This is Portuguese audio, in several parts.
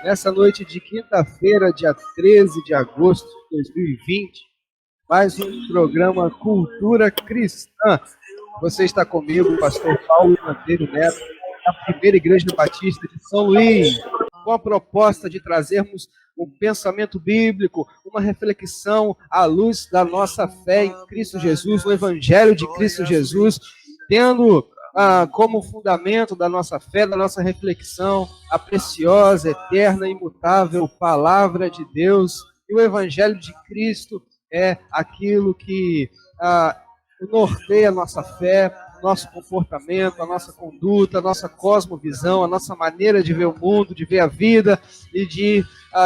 Nessa noite de quinta-feira, dia 13 de agosto de 2020, mais um programa Cultura Cristã. Você está comigo, pastor Paulo Monteiro Neto, da Primeira Igreja Batista de São Luís, com a proposta de trazermos um pensamento bíblico, uma reflexão à luz da nossa fé em Cristo Jesus, no Evangelho de Cristo Jesus, tendo como fundamento da nossa fé, da nossa reflexão, a preciosa, eterna, imutável Palavra de Deus. E o Evangelho de Cristo é aquilo que norteia a nossa fé, nosso comportamento, a nossa conduta, a nossa cosmovisão, a nossa maneira de ver o mundo, de ver a vida e de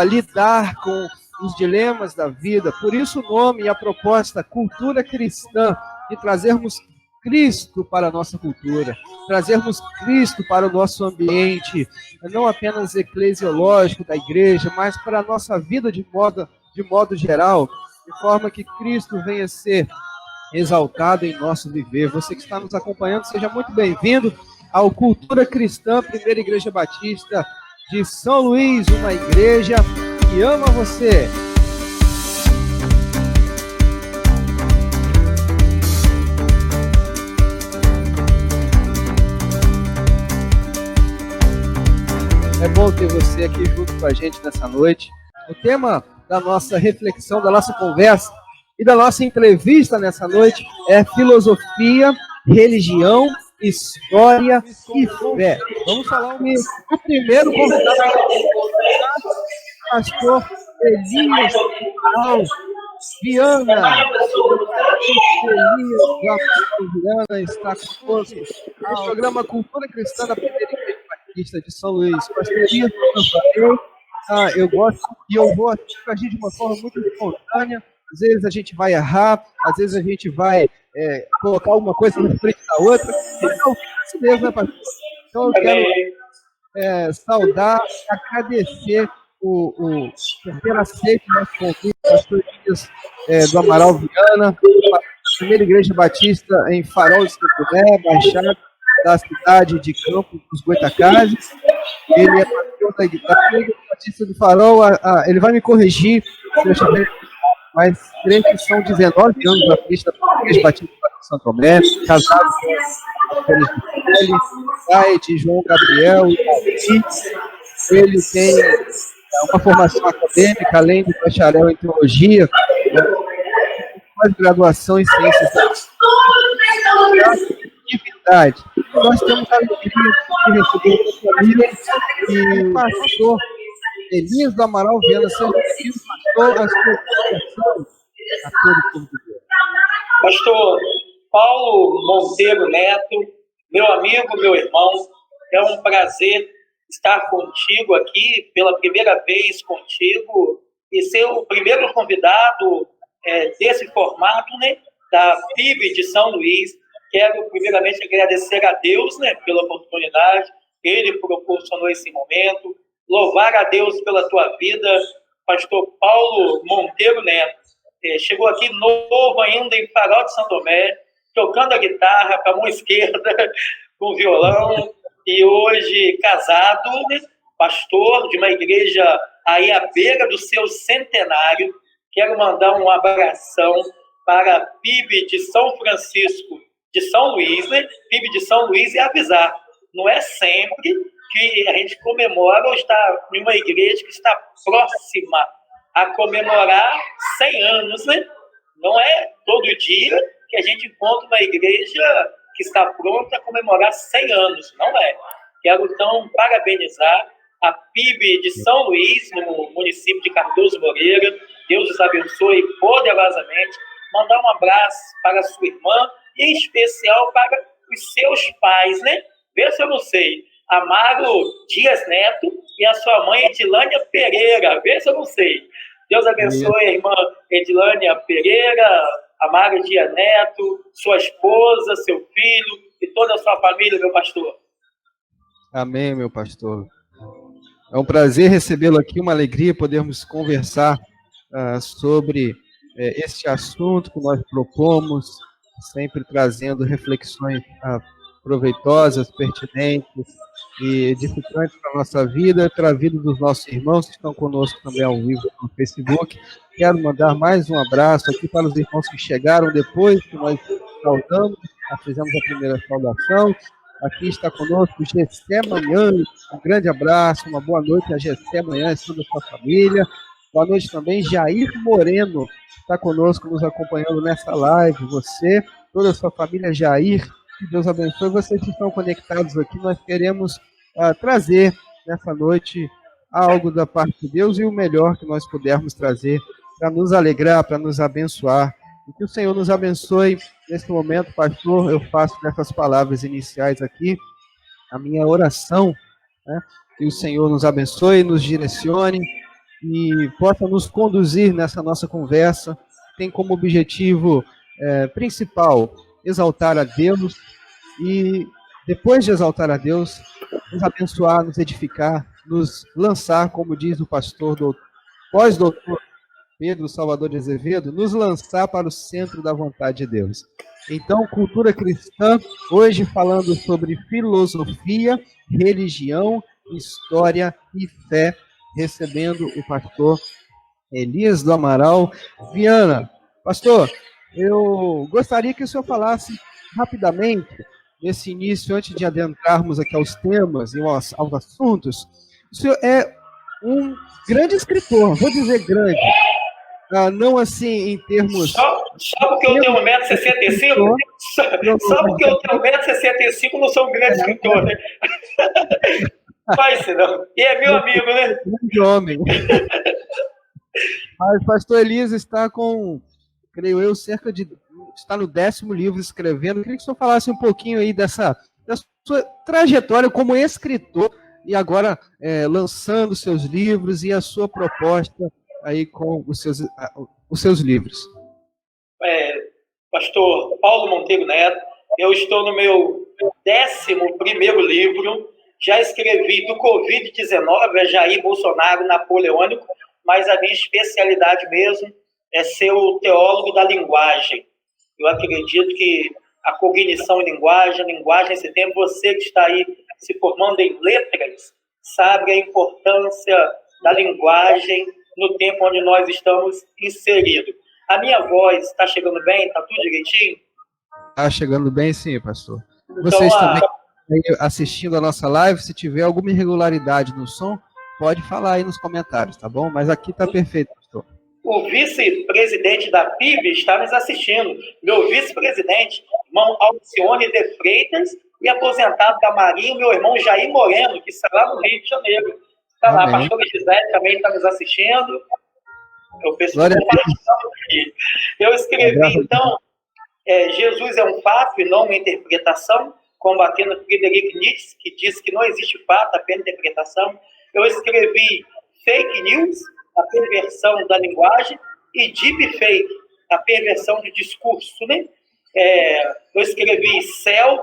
lidar com os dilemas da vida. Por isso o nome e a proposta Cultura Cristã, de trazermos Cristo para a nossa cultura, trazermos Cristo para o nosso ambiente, não apenas eclesiológico da igreja, mas para a nossa vida de modo geral, de forma que Cristo venha ser exaltado em nosso viver. Você que está nos acompanhando, seja muito bem-vindo ao Cultura Cristã, Primeira Igreja Batista de São Luís, uma igreja que ama você. É bom ter você aqui junto com a gente nessa noite. O tema da nossa reflexão, da nossa conversa e da nossa entrevista nessa noite é filosofia, religião, história e fé. Vamos falar o primeiro convidado, pastor Elias Viana. Viana está conosco no programa Cultura Cristã da Primeira Igreja Batista de São Luís. Pastor Elias, eu gosto e eu vou agir de uma forma muito espontânea. Às vezes a gente vai errar, às vezes a gente vai colocar uma coisa na frente da outra. Então, isso mesmo, né, pastor? Então eu quero saudar, agradecer por ter aceito o nosso convite, pastor Elias do Amaral Viana, Primeira Igreja Batista em Farol de Santo Tomé, Baixada da cidade de Campos dos Goitacazes. Ele é pastor da Igreja Batista do Farol. Ele vai me corrigir se eu estiver, mas creio que são 19 anos à frente da Igreja Batista de Santo Tomé, casado com ele, pai de João Gabriel e ele tem uma formação acadêmica, além de bacharel em teologia, pós-graduação em ciências da divindade. Nós temos a alegria de receber a família e o pastor Elias do Amaral Viana. Seja bem-vindo, pastor, a todo o povo de Deus. Pastor Paulo Monteiro Neto, meu amigo, meu irmão, é um prazer estar contigo aqui, pela primeira vez contigo, e ser o primeiro convidado desse formato, né, da PIB de São Luís. Quero primeiramente agradecer a Deus, né, pela oportunidade, Ele proporcionou esse momento, louvar a Deus pela tua vida, pastor Paulo Monteiro Neto. Chegou aqui novo ainda em Farol de São Tomé, tocando a guitarra com a mão esquerda, com violão, e hoje casado, né, pastor de uma igreja aí à beira do seu centenário. Quero mandar um abração para a PIB de São Francisco de São Luís, né? PIB de São Luís, e avisar, não é sempre que a gente comemora ou está em uma igreja que está próxima a comemorar 100 anos, né? Não é todo dia que a gente encontra uma igreja que está pronta a comemorar 100 anos, não é. Quero, então, parabenizar a PIB de São Luís, no município de Cardoso Moreira. Deus os abençoe poderosamente. Mandar um abraço para a sua irmã, e em especial para os seus pais, né? Vê se eu não sei. Amaro Dias Neto e a sua mãe Edilânia Pereira. Vê se eu não sei. Deus abençoe a irmã Edilânia Pereira, Amaro Dias Neto, sua esposa, seu filho e toda a sua família, meu pastor. Amém, meu pastor. É um prazer recebê-lo aqui, uma alegria podermos conversar sobre este assunto que nós propomos, sempre trazendo reflexões proveitosas, pertinentes, e edificante para a nossa vida, para a vida dos nossos irmãos que estão conosco também ao vivo no Facebook. Quero mandar mais um abraço aqui para os irmãos que chegaram depois, que nós saudamos, nós fizemos a primeira saudação. Aqui está conosco Gessé Manhã, um grande abraço, uma boa noite a Gessé Manhã e toda a sua família. Boa noite também, Jair Moreno, está conosco, nos acompanhando nessa live. Você, toda a sua família, Jair, que Deus abençoe. Vocês que estão conectados aqui, nós queremos trazer nessa noite algo da parte de Deus e o melhor que nós pudermos trazer para nos alegrar, para nos abençoar. E que o Senhor nos abençoe nesse momento, pastor. Eu faço nessas palavras iniciais aqui a minha oração, né? Que o Senhor nos abençoe, nos direcione e possa nos conduzir nessa nossa conversa. Tem como objetivo principal exaltar a Deus e, depois de exaltar a Deus, nos abençoar, nos edificar, nos lançar, como diz o pastor pós-doutor Pedro Salvador de Azevedo, nos lançar para o centro da vontade de Deus. Então, cultura cristã, hoje falando sobre filosofia, religião, história e fé, recebendo o pastor Elias do Amaral Viana. Pastor, eu gostaria que o senhor falasse rapidamente, nesse início, antes de adentrarmos aqui aos temas e aos assuntos. O senhor é um grande escritor, vou dizer grande, não assim em termos... Só porque eu tenho 1,65m? Só porque eu tenho 1,65m, não sou um grande escritor, né? Faz isso não. E é meu amigo, né? Grande homem. Mas o pastor Elias está com, creio eu, está no 10º livro escrevendo. Eu queria que o senhor falasse um pouquinho aí da sua trajetória como escritor e agora lançando seus livros e a sua proposta aí com os seus livros. Pastor Paulo Monteiro Neto, eu estou no meu 11º livro, já escrevi do Covid-19, Jair Bolsonaro napoleônico, mas a minha especialidade mesmo é ser o teólogo da linguagem. Eu acredito que a cognição em linguagem, a linguagem nesse tempo, você que está aí se formando em letras, sabe a importância da linguagem no tempo onde nós estamos inseridos. A minha voz está chegando bem? Está tudo direitinho? Está chegando bem, sim, pastor. Vocês também assistindo a nossa live, se tiver alguma irregularidade no som, pode falar aí nos comentários, tá bom? Mas aqui está perfeito, pastor. O vice-presidente da PIB está nos assistindo. Meu vice-presidente, irmão Alcione de Freitas, e aposentado da Marinha, meu irmão Jair Moreno, que está lá no Rio de Janeiro. Está lá, a pastora Gisele também está nos assistindo. Eu penso que eu escrevi, então, Jesus é um fato e não uma interpretação, combatendo Friedrich Nietzsche, que diz que não existe fato, apenas interpretação. Eu escrevi fake news, a perversão da linguagem, e deepfake, a perversão do discurso, né? Eu escrevi CEL,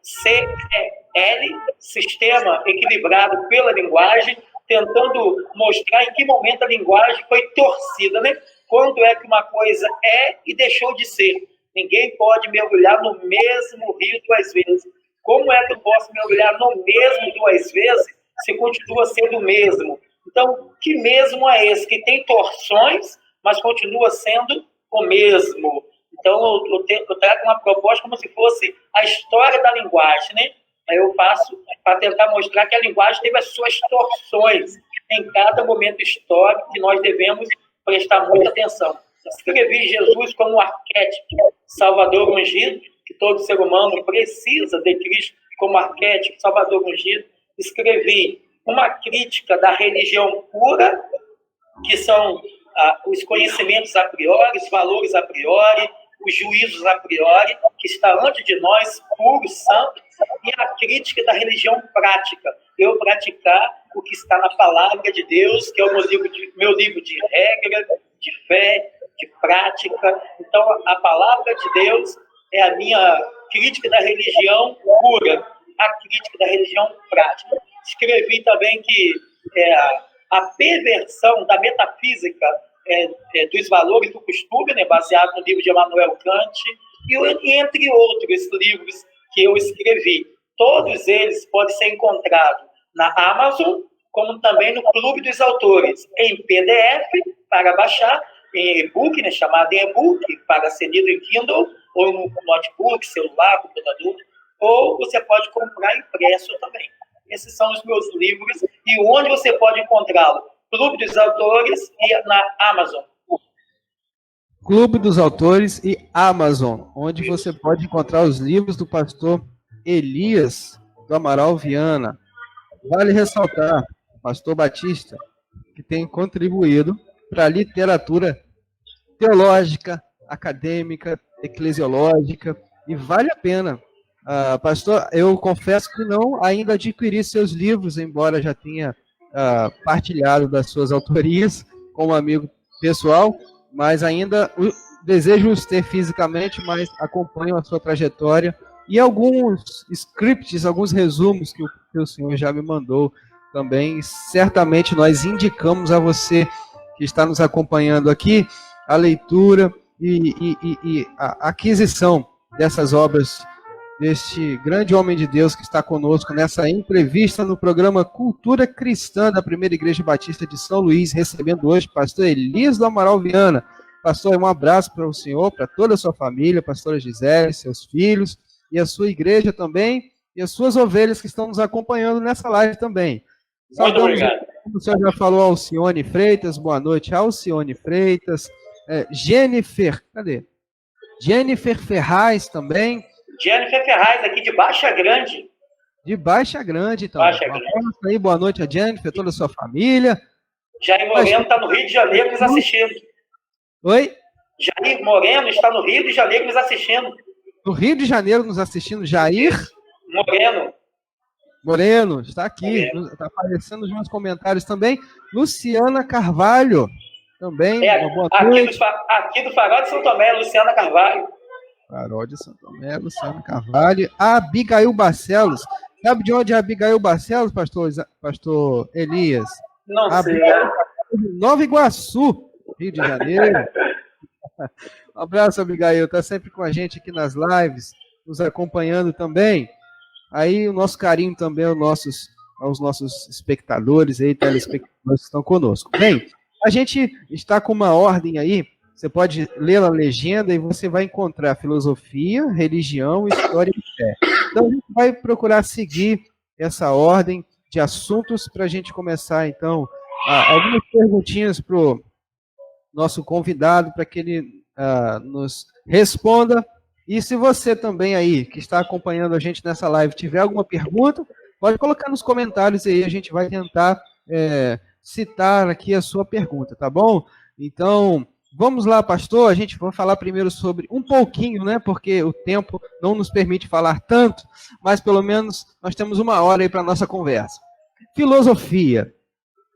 C-E-L, Sistema Equilibrado pela Linguagem, tentando mostrar em que momento a linguagem foi torcida, né? Quando é que uma coisa é e deixou de ser. Ninguém pode mergulhar no mesmo rio 2 vezes. Como é que eu posso mergulhar no mesmo 2 vezes se continua sendo o mesmo? Então, que mesmo é esse? Que tem torções, mas continua sendo o mesmo. Então, eu trago uma proposta como se fosse a história da linguagem, né? Aí eu faço para tentar mostrar que a linguagem teve as suas torções em cada momento histórico que nós devemos prestar muita atenção. Escrevi Jesus como um arquétipo, Salvador ungido, que todo ser humano precisa de Cristo como arquétipo, Salvador ungido. Escrevi uma crítica da religião pura, que são os conhecimentos a priori, os valores a priori, os juízos a priori, que está antes de nós, puro, santo, e a crítica da religião prática. Eu praticar o que está na palavra de Deus, que é o meu livro de regra, de fé, de prática. Então, a palavra de Deus é a minha crítica da religião pura, a crítica da religião prática. Escrevi também que a perversão da metafísica dos valores do costume, né, baseado no livro de Immanuel Kant, e entre outros livros que eu escrevi. Todos eles podem ser encontrados na Amazon, como também no Clube dos Autores, em PDF para baixar, em e-book, né, chamado e-book, para ser lido em Kindle, ou no notebook, celular, computador, ou você pode comprar impresso também. Esses são os meus livros, e onde você pode encontrá-lo? Clube dos Autores e na Amazon. Clube dos Autores e Amazon, onde você pode encontrar os livros do pastor Elias do Amaral Viana. Vale ressaltar, pastor Batista, que tem contribuído para a literatura teológica, acadêmica, eclesiológica, e vale a pena. Pastor, eu confesso que não ainda adquiri seus livros, embora já tenha partilhado das suas autorias como amigo pessoal, mas ainda desejo os ter fisicamente, mas acompanho a sua trajetória e alguns scripts, alguns resumos que o senhor já me mandou também. Certamente nós indicamos a você que está nos acompanhando aqui a leitura e a aquisição dessas obras deste grande homem de Deus que está conosco nessa entrevista no programa Cultura Cristã da Primeira Igreja Batista de São Luís, recebendo hoje pastor Elias do Amaral Viana. Pastor, um abraço para o senhor, para toda a sua família, pastora Gisele, seus filhos e a sua igreja também, e as suas ovelhas que estão nos acompanhando nessa live também. Muito obrigado. Como o senhor já falou, Alcione Freitas, boa noite, Alcione Freitas, Jennifer, cadê? Jennifer Ferraz também. Jennifer Ferraz, aqui de Baixa Grande. De Baixa Grande, então. Baixa Grande. Aí, boa noite a Jennifer, toda a sua família. Jair Moreno está no Rio de Janeiro nos assistindo. Oi? Jair Moreno está no Rio de Janeiro nos assistindo. No Rio de Janeiro nos assistindo, Jair Moreno, está aqui, está aparecendo nos meus comentários também. Luciana Carvalho, também, uma boa noite. Aqui do Farol de São Tomé, Luciana Carvalho. Farol de São Tomé, Luciana Carvalho. A Abigail Barcelos. Sabe de onde é a Abigail Barcelos, pastor Elias? Não sei. Nova Iguaçu, Rio de Janeiro. Um abraço, Abigail. Está sempre com a gente aqui nas lives, nos acompanhando também. Aí o nosso carinho também aos nossos espectadores aí, telespectadores que estão conosco. Bem, a gente está com uma ordem aí. Você pode ler a legenda e você vai encontrar filosofia, religião, história e fé. Então, a gente vai procurar seguir essa ordem de assuntos para a gente começar, então, algumas perguntinhas para o nosso convidado, para que ele nos responda. E se você também aí, que está acompanhando a gente nessa live, tiver alguma pergunta, pode colocar nos comentários aí, a gente vai tentar citar aqui a sua pergunta, tá bom? Então, vamos lá, pastor, a gente vai falar primeiro sobre um pouquinho, né, porque o tempo não nos permite falar tanto, mas pelo menos nós temos uma hora aí para a nossa conversa. Filosofia.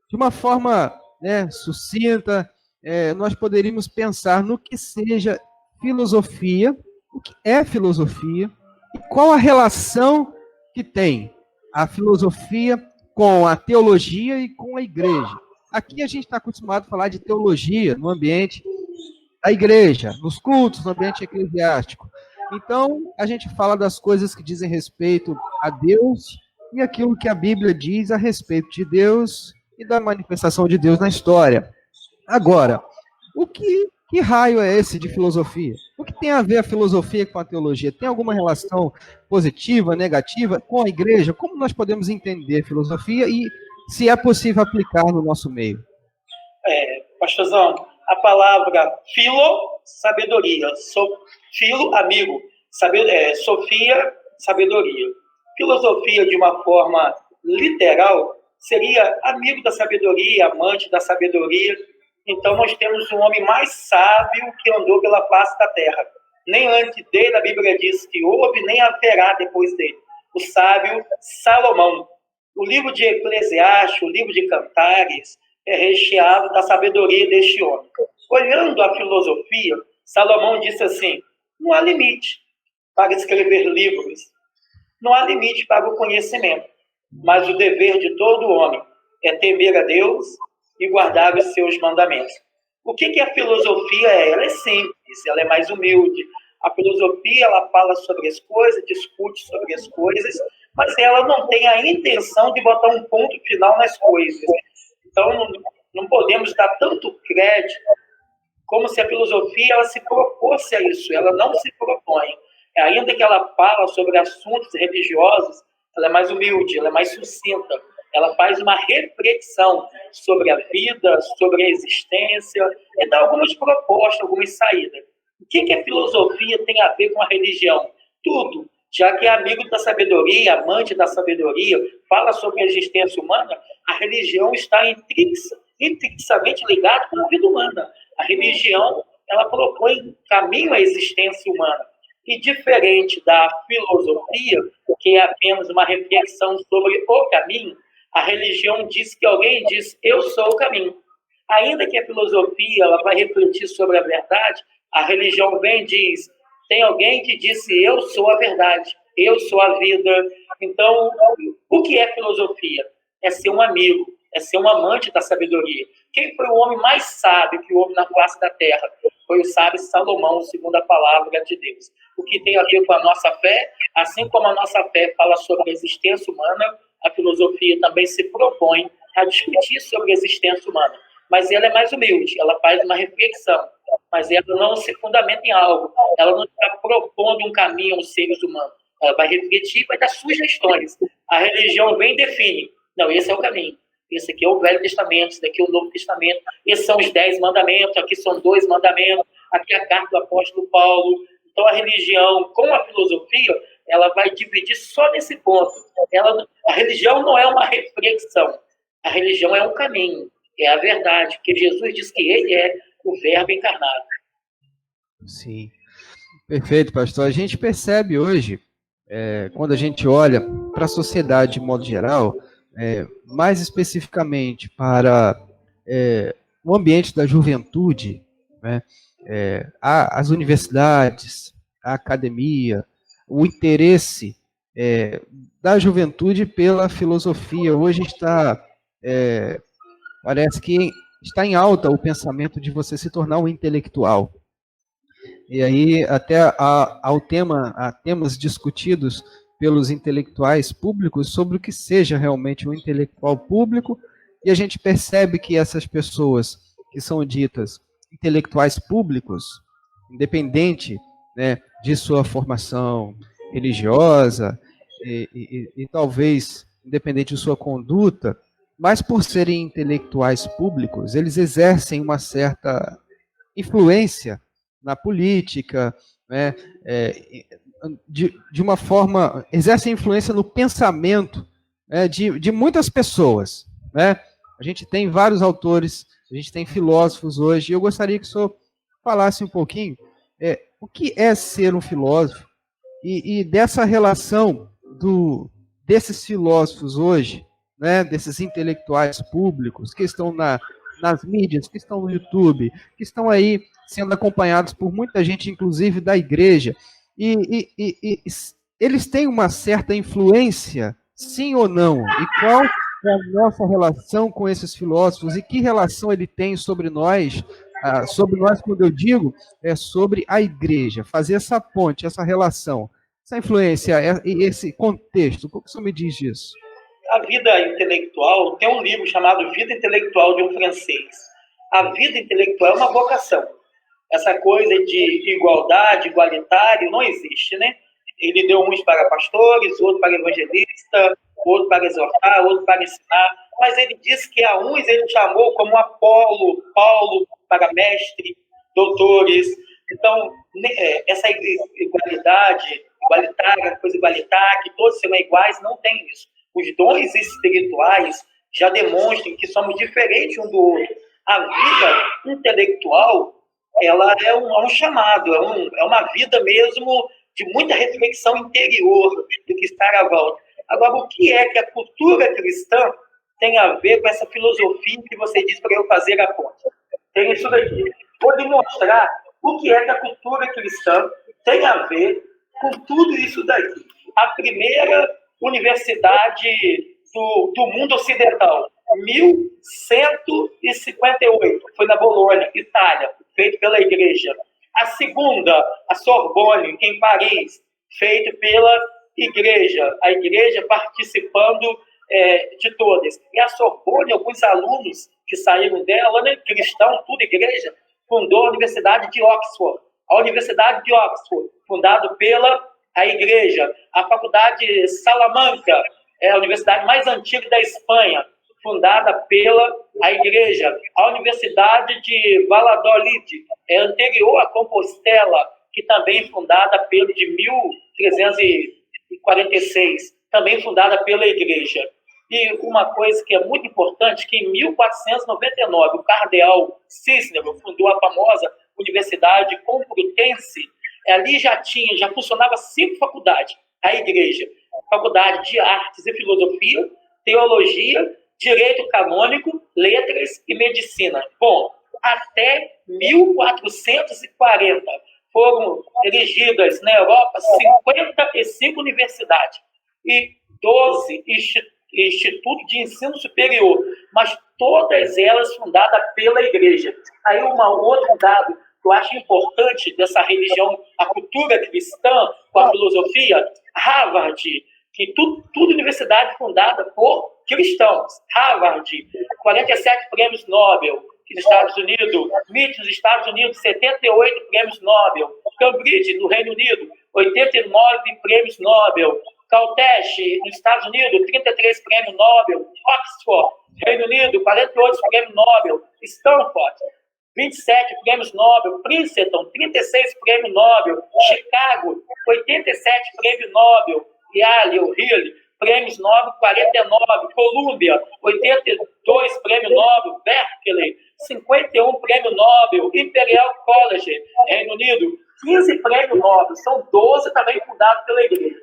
De uma forma sucinta, nós poderíamos pensar no que seja filosofia, o que é filosofia e qual a relação que tem a filosofia com a teologia e com a igreja. Aqui a gente está acostumado a falar de teologia no ambiente da igreja, nos cultos, no ambiente eclesiástico. Então, a gente fala das coisas que dizem respeito a Deus e aquilo que a Bíblia diz a respeito de Deus e da manifestação de Deus na história. Agora, que raio é esse de filosofia? O que tem a ver a filosofia com a teologia? Tem alguma relação positiva, negativa com a igreja? Como nós podemos entender filosofia e se é possível aplicar no nosso meio? Pastorzão, a palavra filo, sabedoria. Filo, amigo. Sofia, sabedoria. Filosofia, de uma forma literal, seria amigo da sabedoria, amante da sabedoria. Então, nós temos um homem mais sábio que andou pela face da terra. Nem antes dele, a Bíblia diz que houve, nem haverá depois dele. O sábio Salomão. O livro de Eclesiastes, o livro de Cantares, é recheado da sabedoria deste homem. Olhando a filosofia, Salomão disse assim: não há limite para escrever livros, não há limite para o conhecimento, mas o dever de todo homem é temer a Deus e guardar os seus mandamentos. O que a filosofia é? Ela é simples, ela é mais humilde. A filosofia, ela fala sobre as coisas, discute sobre as coisas, mas ela não tem a intenção de botar um ponto final nas coisas. Então, não podemos dar tanto crédito como se a filosofia ela se propôs a isso, ela não se propõe. Ainda que ela fala sobre assuntos religiosos, ela é mais humilde, ela é mais sucinta, ela faz uma reflexão sobre a vida, sobre a existência, e dá algumas propostas, algumas saídas. O que a filosofia tem a ver com a religião? Tudo. Já que é amigo da sabedoria, amante da sabedoria, fala sobre a existência humana, a religião está intrinsecamente ligada com a vida humana. A religião, ela propõe caminho à existência humana. E diferente da filosofia, que é apenas uma reflexão sobre o caminho, a religião diz que alguém diz, eu sou o caminho. Ainda que a filosofia ela vai refletir sobre a verdade, a religião vem e diz, tem alguém que disse, eu sou a verdade, eu sou a vida. Então, o que é filosofia? É ser um amigo, é ser um amante da sabedoria. Quem foi o homem mais sábio que houve na face da terra? Foi o sábio Salomão, segundo a palavra de Deus. O que tem a ver com a nossa fé, assim como a nossa fé fala sobre a existência humana, a filosofia também se propõe a discutir sobre a existência humana. Mas ela é mais humilde, ela faz uma reflexão, mas ela não se fundamenta em algo, ela não está propondo um caminho aos seres humanos. Ela vai refletir, vai dar sugestões. A religião vem e define, não, esse é o caminho. Esse aqui é o Velho Testamento, esse daqui é o Novo Testamento, esses são os 10 mandamentos, aqui são 2 mandamentos, aqui é a carta do apóstolo Paulo. Então, a religião, com a filosofia, ela vai dividir só nesse ponto. A religião não é uma reflexão, a religião é um caminho, é a verdade, porque Jesus diz que ele é o Verbo encarnado. Sim, perfeito, pastor. A gente percebe hoje, quando a gente olha para a sociedade de modo geral, mais especificamente para o ambiente da juventude, né, as universidades, a academia, o interesse da juventude pela filosofia. Hoje parece que está em alta o pensamento de você se tornar um intelectual. E aí até há temas discutidos pelos intelectuais públicos sobre o que seja realmente um intelectual público, e a gente percebe que essas pessoas que são ditas intelectuais públicos, independente, né, de sua formação religiosa e talvez independente de sua conduta, mas por serem intelectuais públicos, eles exercem uma certa influência na política, né, de uma forma, exercem influência no pensamento, né, de muitas pessoas. Né? A gente tem vários autores, a gente tem filósofos hoje, e eu gostaria que o senhor falasse um pouquinho o que é ser um filósofo e dessa relação desses filósofos hoje, né, desses intelectuais públicos que estão nas mídias, que estão no YouTube, que estão aí sendo acompanhados por muita gente, inclusive da igreja, e eles têm uma certa influência, sim ou não? E qual é a nossa relação com esses filósofos e que relação ele tem sobre nós, quando eu digo, sobre a igreja, fazer essa ponte, essa relação, essa influência e esse contexto. O que o senhor me diz disso? A vida intelectual, tem um livro chamado Vida Intelectual de um francês. A vida intelectual é uma vocação. Essa coisa de igualdade, igualitário, não existe, né? Ele deu uns para pastores, outro para evangelista, outro para exortar, outro para ensinar, mas ele disse que a uns ele chamou como Apolo, Paulo para mestre, doutores. Então, essa igualdade, igualitária, coisa igualitária, que todos sejam iguais, não tem isso. Os dons espirituais já demonstram que somos diferentes um do outro. A vida intelectual, ela é um chamado, é uma vida mesmo de muita reflexão interior do que está à volta. Agora, o que é que a cultura cristã tem a ver com essa filosofia que você diz para eu fazer a ponte? Tem isso daqui. Vou demonstrar o que é que a cultura cristã tem a ver com tudo isso daqui. A primeira universidade do mundo ocidental, 1158, foi na Bolonha, Itália, feito pela igreja. A segunda, a Sorbonne, em Paris, feito pela igreja, a igreja participando de todas. E a Sorbonne, alguns alunos que saíram dela, né, cristão, tudo igreja, fundou a Universidade de Oxford. A Universidade de Oxford, fundada pela a igreja. A Faculdade Salamanca, é a universidade mais antiga da Espanha, fundada pela a igreja. A Universidade de Valladolid, é anterior a Compostela, que também fundada pelo de 1346, também fundada pela igreja. E uma coisa que é muito importante, que em 1499, o cardeal Cícero fundou a famosa Universidade Complutense. Ali já funcionava 5 faculdades, a igreja. Faculdade de Artes e Filosofia, Teologia, Direito Canônico, Letras e Medicina. Bom, até 1440 foram erigidas na Europa 55 universidades e 12 institutos de ensino superior, mas todas elas fundadas pela igreja. Aí um outro dado que eu acho importante dessa religião, a cultura cristã com a filosofia, Harvard, que tudo universidade fundada por cristãos. Harvard, 47 prêmios Nobel nos Estados Unidos, MIT nos Estados Unidos, 78 prêmios Nobel, Cambridge, no Reino Unido, 89 prêmios Nobel, Caltech, nos Estados Unidos, 33 prêmios Nobel, Oxford, Reino Unido, 48 prêmios Nobel, Stanford, 27 prêmios Nobel, Princeton, 36 prêmios Nobel, Chicago, 87 prêmios Nobel, Yale, Hill, prêmios Nobel, 49, Columbia, 82 prêmios Nobel, Berkeley, 51 prêmios Nobel, Imperial College, Reino Unido, 15 prêmios Nobel, são 12 também fundados pela igreja.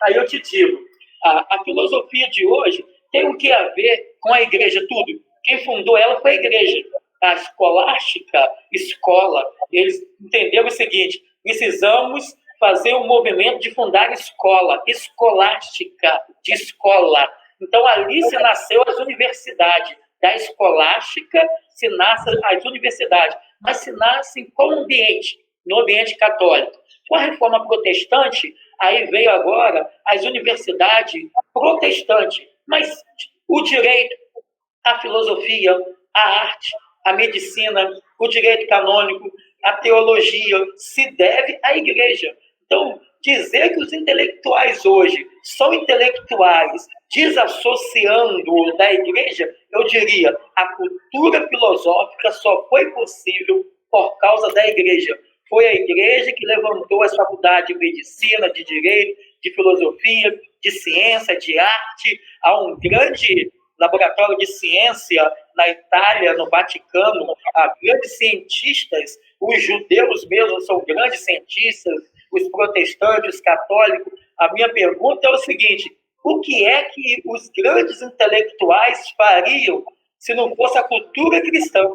Aí eu te digo, a filosofia de hoje tem o que a ver com a igreja, tudo. Quem fundou ela foi a igreja. A escolástica, escola, eles entenderam o seguinte: precisamos fazer um movimento de fundar escola, escolástica, de escola. Então, ali se nasceu as universidades. Da escolástica se nascem as universidades, mas se nascem com o ambiente, no ambiente católico. Com a reforma protestante, aí veio agora as universidades protestantes, mas o direito, a filosofia, a arte, a medicina, o direito canônico, a teologia, se deve à igreja. Então, dizer que os intelectuais hoje são intelectuais desassociando da igreja, eu diria, a cultura filosófica só foi possível por causa da igreja. Foi a igreja que levantou as faculdades de medicina, de direito, de filosofia, de ciência, de arte. Há um grande laboratório de ciência na Itália, no Vaticano. Há grandes cientistas, os judeus mesmo são grandes cientistas, os protestantes, os católicos. A minha pergunta é o seguinte: o que é que os grandes intelectuais fariam se não fosse a cultura cristã?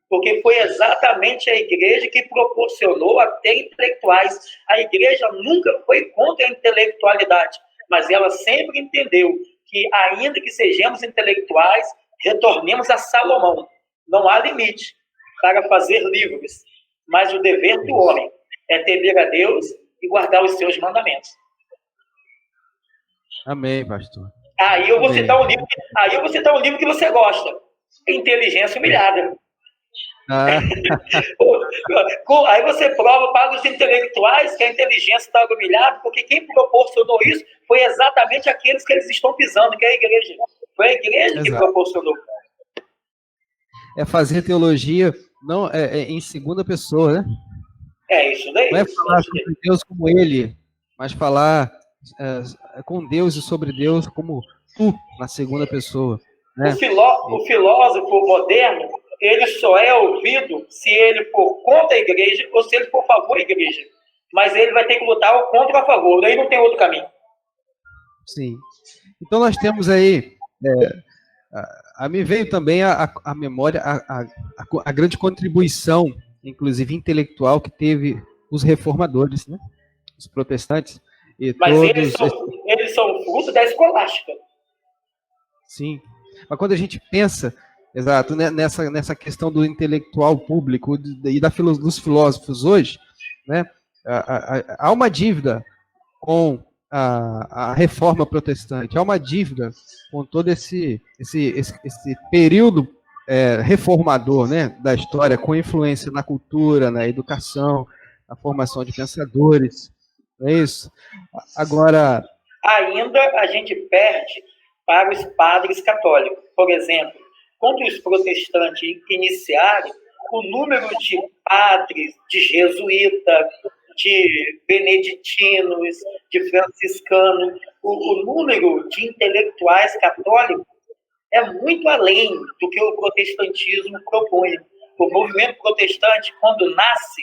Porque foi exatamente a igreja que proporcionou a ter intelectuais. A igreja nunca foi contra a intelectualidade, mas ela sempre entendeu que, ainda que sejamos intelectuais, retornemos a Salomão. Não há limite para fazer livros, mas o dever do homem é temer a Deus e guardar os seus mandamentos. Amém, pastor. Aí eu vou citar um livro que você gosta: Inteligência Humilhada. Aí você prova para os intelectuais que a inteligência está humilhada, porque quem proporcionou isso foi exatamente aqueles que eles estão pisando, que é a igreja. Foi a igreja que proporcionou. É fazer teologia não em segunda pessoa, né? É isso daí. Não é falar sobre Deus como ele, mas falar com Deus e sobre Deus como tu, na segunda pessoa. Né? O filósofo moderno, ele só é ouvido se ele for contra a igreja ou se ele for a favor da igreja. Mas ele vai ter que lutar contra ou a favor, daí não tem outro caminho. Sim. Então nós temos aí, a me veio também a memória, a grande contribuição, inclusive intelectual, que teve os reformadores, né? Os protestantes. E mas todos... eles são fruto da escolástica. Sim. Mas quando a gente pensa, exato, né, nessa questão do intelectual público e dos filósofos hoje, né, há uma dívida com a reforma protestante. Há uma dívida com todo esse período reformador, né, da história, com influência na cultura, na educação, na formação de pensadores. Não é isso? Agora... Ainda a gente perde para os padres católicos. Por exemplo, quando os protestantes iniciaram, o número de padres, de jesuítas, de beneditinos, de franciscanos, o número de intelectuais católicos é muito além do que o protestantismo propõe. O movimento protestante, quando nasce,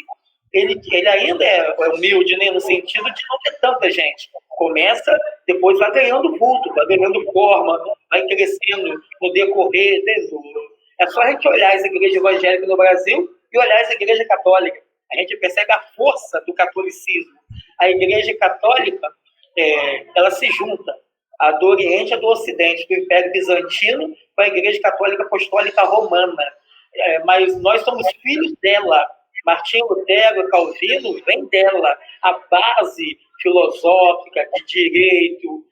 ele ainda é humilde, né, no sentido de não ter tanta gente. Começa, depois vai ganhando vulto, vai ganhando forma, vai crescendo no decorrer. É só a gente olhar as igrejas evangélicas no Brasil e olhar as igrejas católicas. A gente percebe a força do catolicismo. A igreja católica, ela se junta. A do Oriente e a do Ocidente, do Império Bizantino com a Igreja Católica Apostólica Romana. Mas nós somos filhos dela. Martinho Lutero, Calvino, vem dela. A base filosófica, de direito,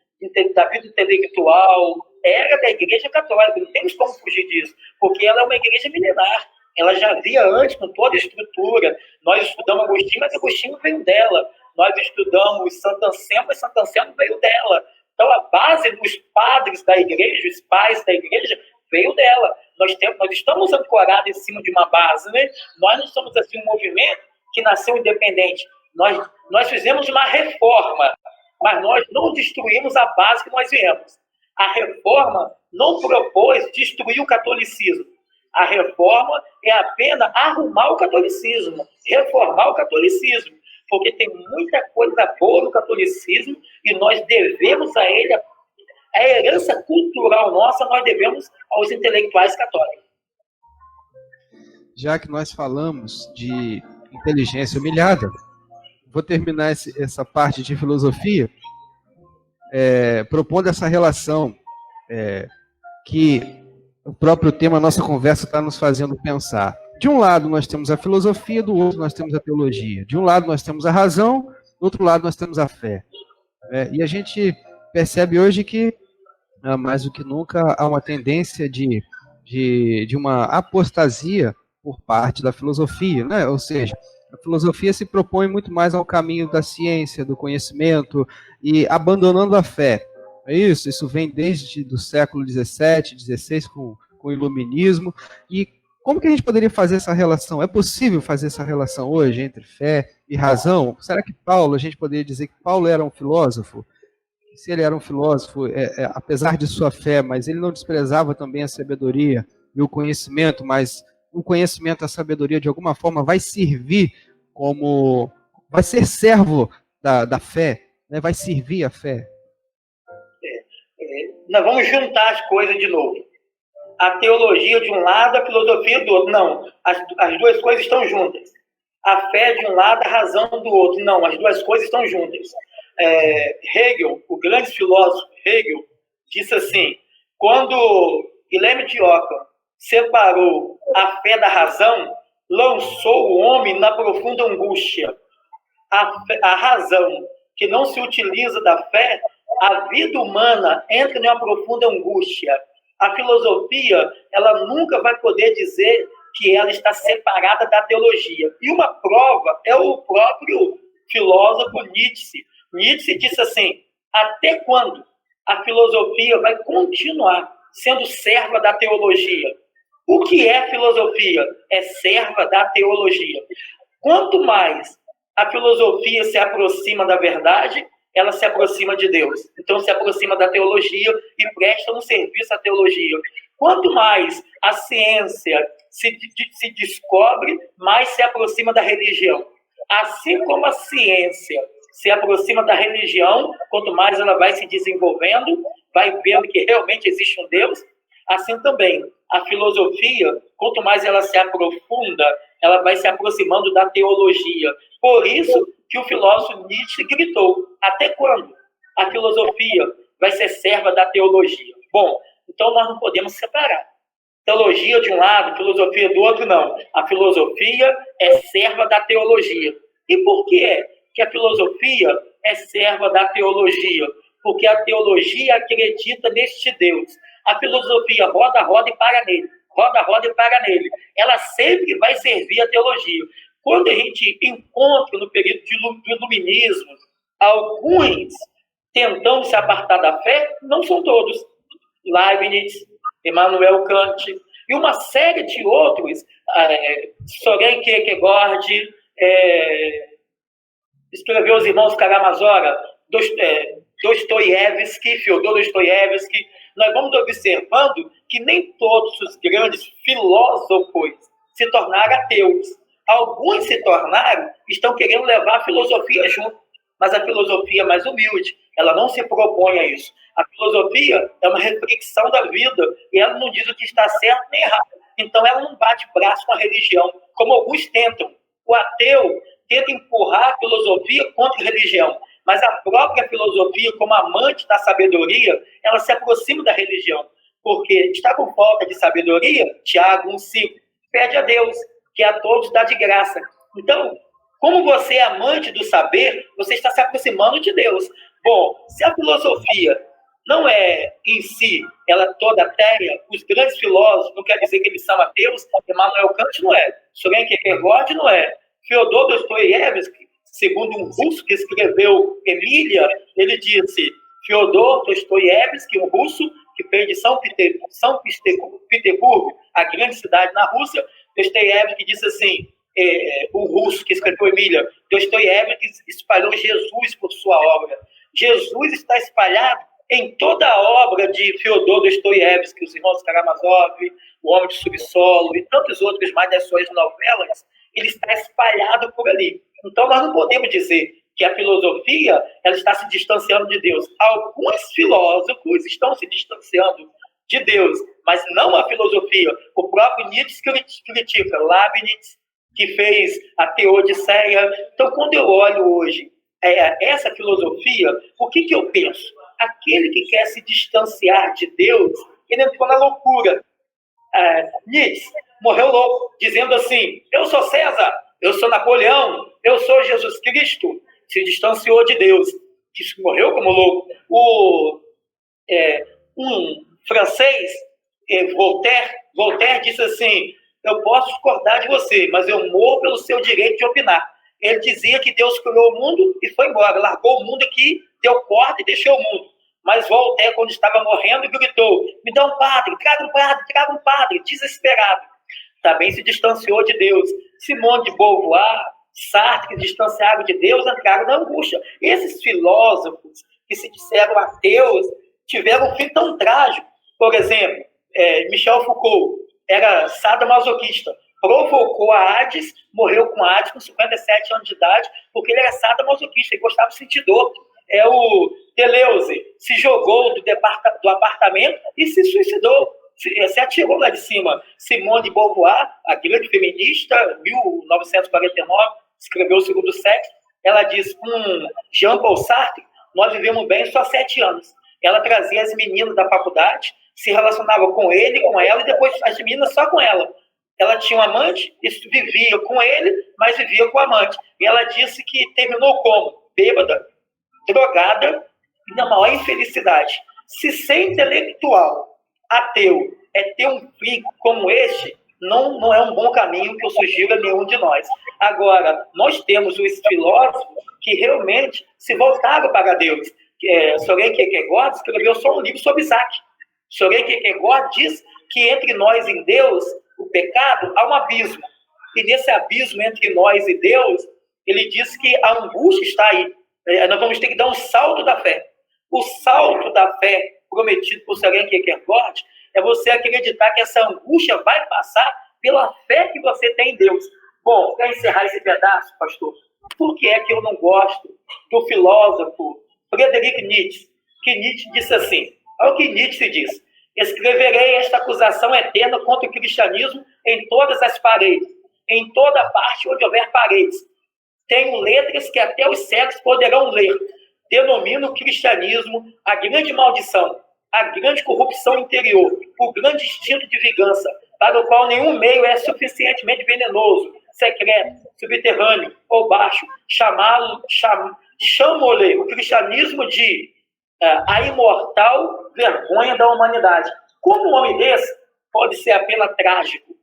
da vida intelectual, era da Igreja Católica. Não temos como fugir disso, porque ela é uma igreja milenar. Ela já havia antes com toda a estrutura. Nós estudamos Agostinho, mas Agostinho veio dela. Nós estudamos Santo Anselmo, mas Santo Anselmo veio dela. Então, a base dos padres da igreja, os pais da igreja, veio dela. Nós estamos ancorados em cima de uma base, né? Nós não somos assim um movimento que nasceu independente. Nós fizemos uma reforma, mas nós não destruímos a base que nós viemos. A reforma não propôs destruir o catolicismo. A reforma é apenas arrumar o catolicismo, reformar o catolicismo, porque tem muita coisa boa no catolicismo e nós devemos a ele, a herança cultural nossa, nós devemos aos intelectuais católicos. Já que nós falamos de inteligência humilhada, vou terminar essa parte de filosofia propondo essa relação que o próprio tema da nossa conversa está nos fazendo pensar. De um lado nós temos a filosofia, do outro nós temos a teologia. De um lado nós temos a razão, do outro lado nós temos a fé. E a gente percebe hoje que, mais do que nunca, há uma tendência de uma apostasia por parte da filosofia, né? Ou seja, a filosofia se propõe muito mais ao caminho da ciência, do conhecimento, e abandonando a fé. Isso vem desde o século XVII, XVI, com o iluminismo. E como que a gente poderia fazer essa relação? É possível fazer essa relação hoje entre fé e razão? Será que a gente poderia dizer que Paulo era um filósofo? Se ele era um filósofo, apesar de sua fé, mas ele não desprezava também a sabedoria e o conhecimento, mas o conhecimento e a sabedoria, de alguma forma, vai servir vai ser servo da fé, né? Vai servir a fé. Nós vamos juntar as coisas de novo. A teologia de um lado, a filosofia do outro. Não, as duas coisas estão juntas. A fé de um lado, a razão do outro. Não, as duas coisas estão juntas. Hegel, o grande filósofo Hegel, disse assim, quando Guilherme de Ockham separou a fé da razão, lançou o homem na profunda angústia. A razão que não se utiliza da fé, a vida humana entra em uma profunda angústia. A filosofia, ela nunca vai poder dizer que ela está separada da teologia. E uma prova é o próprio filósofo Nietzsche. Nietzsche disse assim, até quando a filosofia vai continuar sendo serva da teologia? O que é filosofia? É serva da teologia. Quanto mais a filosofia se aproxima da verdade, ela se aproxima de Deus. Então, se aproxima da teologia e presta um serviço à teologia. Quanto mais a ciência se descobre, mais se aproxima da religião. Assim como a ciência se aproxima da religião, quanto mais ela vai se desenvolvendo, vai vendo que realmente existe um Deus, assim também a filosofia, quanto mais ela se aprofunda, ela vai se aproximando da teologia. Por isso que o filósofo Nietzsche gritou, até quando a filosofia vai ser serva da teologia? Bom, então nós não podemos separar. Teologia de um lado, filosofia do outro, não. A filosofia é serva da teologia. E por que é que a filosofia é serva da teologia, porque a teologia acredita neste Deus. A filosofia roda, roda e para nele. Roda, roda e para nele. Ela sempre vai servir a teologia. Quando a gente encontra no período do iluminismo alguns tentando se apartar da fé, não são todos. Leibniz, Immanuel Kant e uma série de outros, Soren Kierkegaard, escreveu Os Irmãos Karamazov, Dostoiévski, Fyodor Dostoiévski. Nós vamos observando que nem todos os grandes filósofos se tornaram ateus. Alguns se tornaram, estão querendo levar a filosofia junto, mas a filosofia é mais humilde, ela não se propõe a isso. A filosofia é uma reflexão da vida e ela não diz o que está certo nem errado. Então ela não bate braço com a religião, como alguns tentam. O ateu tenta empurrar a filosofia contra a religião, mas a própria filosofia, como amante da sabedoria, ela se aproxima da religião, porque está com falta de sabedoria, Tiago 1,5, pede a Deus, que a todos dá de graça. Então, como você é amante do saber, você está se aproximando de Deus. Bom, se a filosofia não é em si, ela é toda ateia, os grandes filósofos, não quer dizer que eles são ateus, Immanuel Kant não é, Soren Kierkegaard não é, Fyodor Dostoiévski, segundo um russo que escreveu Emília, ele disse, Fyodor Dostoiévski, um russo que fez de São Petersburgo, a grande cidade na Rússia, Dostoiévski disse assim, o russo que escreveu Emília, Dostoiévski espalhou Jesus por sua obra. Jesus está espalhado em toda a obra de Fyodor Dostoiévski, Os Irmãos Karamazov, O Homem de Subsolo e tantos outros mais das suas novelas, ele está espalhado por ali. Então, nós não podemos dizer que a filosofia ela está se distanciando de Deus. Alguns filósofos estão se distanciando de Deus, mas não a filosofia. O próprio Nietzsche critica Leibniz, que fez a Teodiceia. Então, quando eu olho hoje essa filosofia, o que eu penso? Aquele que quer se distanciar de Deus, ele entrou na loucura. Nietzsche morreu louco, dizendo assim, eu sou César, eu sou Napoleão, eu sou Jesus Cristo. Se distanciou de Deus, que morreu como louco. Um francês, Voltaire disse assim, eu posso discordar de você, mas eu morro pelo seu direito de opinar. Ele dizia que Deus criou o mundo e foi embora, largou o mundo aqui, deu corda e deixou o mundo. Mas Voltaire, quando estava morrendo, gritou, me dá um padre, traga um padre, desesperado. Também se distanciou de Deus. Simone de Beauvoir, Sartre, que distanciaram de Deus, entraram na angústia. Esses filósofos que se disseram ateus tiveram um fim tão trágico. Por exemplo, Michel Foucault era sadomasoquista, provocou a AIDS, morreu com AIDS com 57 anos de idade, porque ele era sadomasoquista, ele gostava de sentir dor. O Deleuze se jogou do apartamento e se suicidou, se atirou lá de cima. Simone de Beauvoir, a grande feminista, 1949, escreveu O Segundo Sexo, ela diz, com Jean-Paul Sartre, nós vivemos bem só 7 anos. Ela trazia as meninas da faculdade, se relacionava com ele, com ela, e depois as meninas só com ela. Ela tinha um amante, isso vivia com ele, mas vivia com o amante. E ela disse que terminou como? Bêbada, drogada e na maior infelicidade. Se ser intelectual, ateu, é ter um fim como este, não é um bom caminho que eu sugiro a nenhum de nós. Agora, nós temos os filósofos que realmente se voltaram para Deus. Soren Kierkegaard escreveu só um livro sobre Isaac. Soren Kierkegaard diz que entre nós e Deus, o pecado, há um abismo. E nesse abismo entre nós e Deus, ele diz que a angústia está aí. Nós vamos ter que dar um salto da fé. O salto da fé prometido por Soren Kierkegaard é você acreditar que essa angústia vai passar pela fé que você tem em Deus. Bom, para encerrar esse pedaço, pastor, por que é que eu não gosto do filósofo Friedrich Nietzsche? Que Nietzsche disse assim, olha o que Nietzsche diz, escreverei esta acusação eterna contra o cristianismo em todas as paredes, em toda parte onde houver paredes. Tenho letras que até os cegos poderão ler. Denomino o cristianismo a grande maldição, a grande corrupção interior, o grande instinto de vingança, para o qual nenhum meio é suficientemente venenoso, secreto, subterrâneo ou baixo, chamou-lhe o cristianismo de a imortal vergonha da humanidade. Como um homem desse pode ser apenas trágico?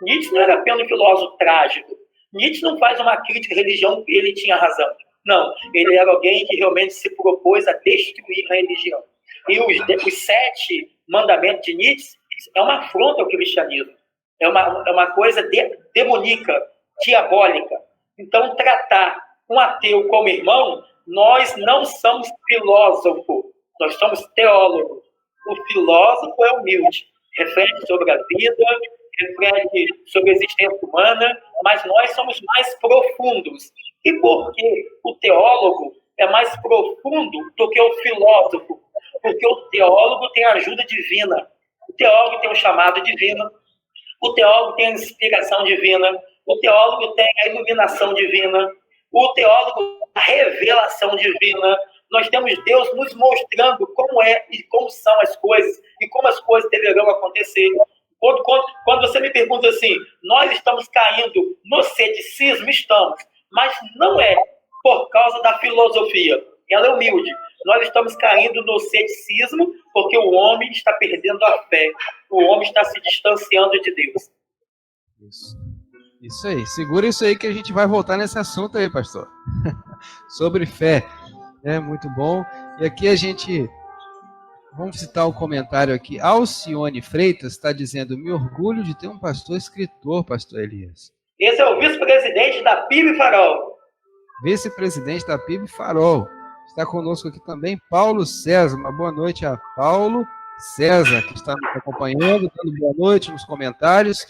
Nietzsche não era apenas um filósofo trágico. Nietzsche não faz uma crítica à religião porque ele tinha razão. Não, ele era alguém que realmente se propôs a destruir a religião. E os 7 mandamentos de Nietzsche é uma afronta ao cristianismo. É uma coisa demoníaca, diabólica. Então, tratar um ateu como irmão, nós não somos filósofos, nós somos teólogos. O filósofo é humilde, reflete sobre a vida, reflete sobre a existência humana, mas nós somos mais profundos. E por que o teólogo é mais profundo do que o filósofo? Porque o teólogo tem a ajuda divina, o teólogo tem um chamado divino, o teólogo tem a inspiração divina, o teólogo tem a iluminação divina, o teólogo a revelação divina. Nós temos Deus nos mostrando como é e como são as coisas e como as coisas deverão acontecer. Quando você me pergunta assim, nós estamos caindo no ceticismo? Estamos, mas não é por causa da filosofia. Ela é humilde. Nós estamos caindo no ceticismo porque o homem está perdendo a fé. O homem está se distanciando de Deus. Isso aí. Segura isso aí que a gente vai voltar nesse assunto aí, pastor. Sobre fé. É muito bom. E aqui a gente... Vamos citar um comentário aqui. Alcione Freitas está dizendo: me orgulho de ter um pastor escritor, pastor Elias. Esse é o vice-presidente da PIB Farol. Vice-presidente da PIB Farol. Está conosco aqui também Paulo César. Uma boa noite a Paulo César, que está nos acompanhando, dando boa noite nos comentários.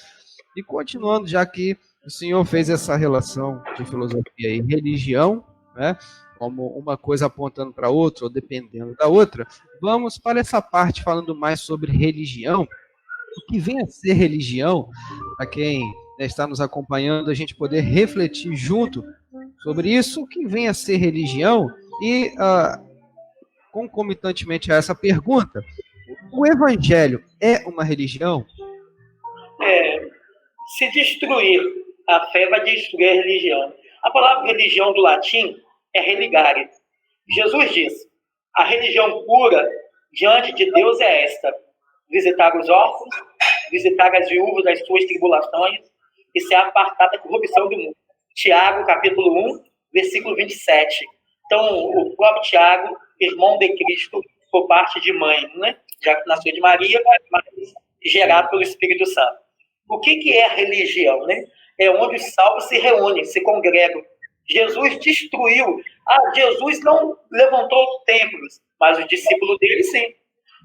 E continuando, já que o senhor fez essa relação de filosofia e religião, né, como uma coisa apontando para outra ou dependendo da outra, vamos para essa parte falando mais sobre religião. O que vem a ser religião, para quem está nos acompanhando, a gente poder refletir junto sobre isso, o que vem a ser religião e, concomitantemente a essa pergunta, o evangelho é uma religião? Se destruir a fé, vai destruir a religião. A palavra religião do latim é religare. Jesus disse: a religião pura diante de Deus é esta: visitar os órfãos, visitar as viúvas das suas tribulações e se apartar da corrupção do mundo. Tiago, capítulo 1, versículo 27. Então, o próprio Tiago, irmão de Cristo, por parte de mãe, né? Já que nasceu de Maria, mas gerado pelo Espírito Santo. O que é a religião, né? É onde os salvos se reúnem, se congregam. Jesus destruiu. Jesus não levantou templos, mas os discípulos dele sim.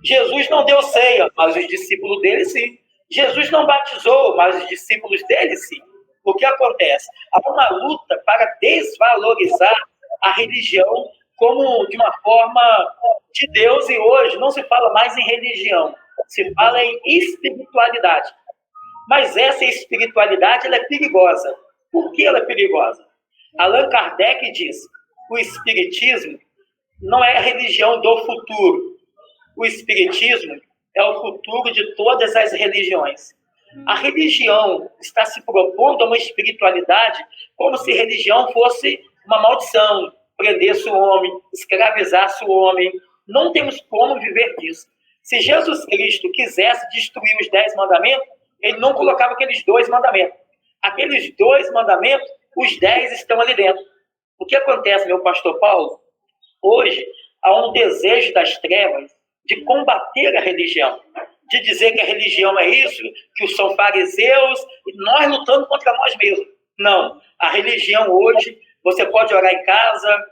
Jesus não deu ceia, mas os discípulos dele sim. Jesus não batizou, mas os discípulos dele sim. O que acontece? Há uma luta para desvalorizar a religião como de uma forma de Deus, e hoje não se fala mais em religião, se fala em espiritualidade. Mas essa espiritualidade ela é perigosa. Por que ela é perigosa? Allan Kardec diz: o espiritismo não é a religião do futuro. O espiritismo é o futuro de todas as religiões. A religião está se propondo a uma espiritualidade como se religião fosse uma maldição, prendesse o homem, escravizasse o homem. Não temos como viver disso. Se Jesus Cristo quisesse destruir os 10 mandamentos, ele não colocava aqueles 2 mandamentos. Aqueles 2 mandamentos, os 10 estão ali dentro. O que acontece, meu pastor Paulo? Hoje, há um desejo das trevas de combater a religião, de dizer que a religião é isso, que são fariseus, e nós lutando contra nós mesmos. Não, a religião hoje, você pode orar em casa,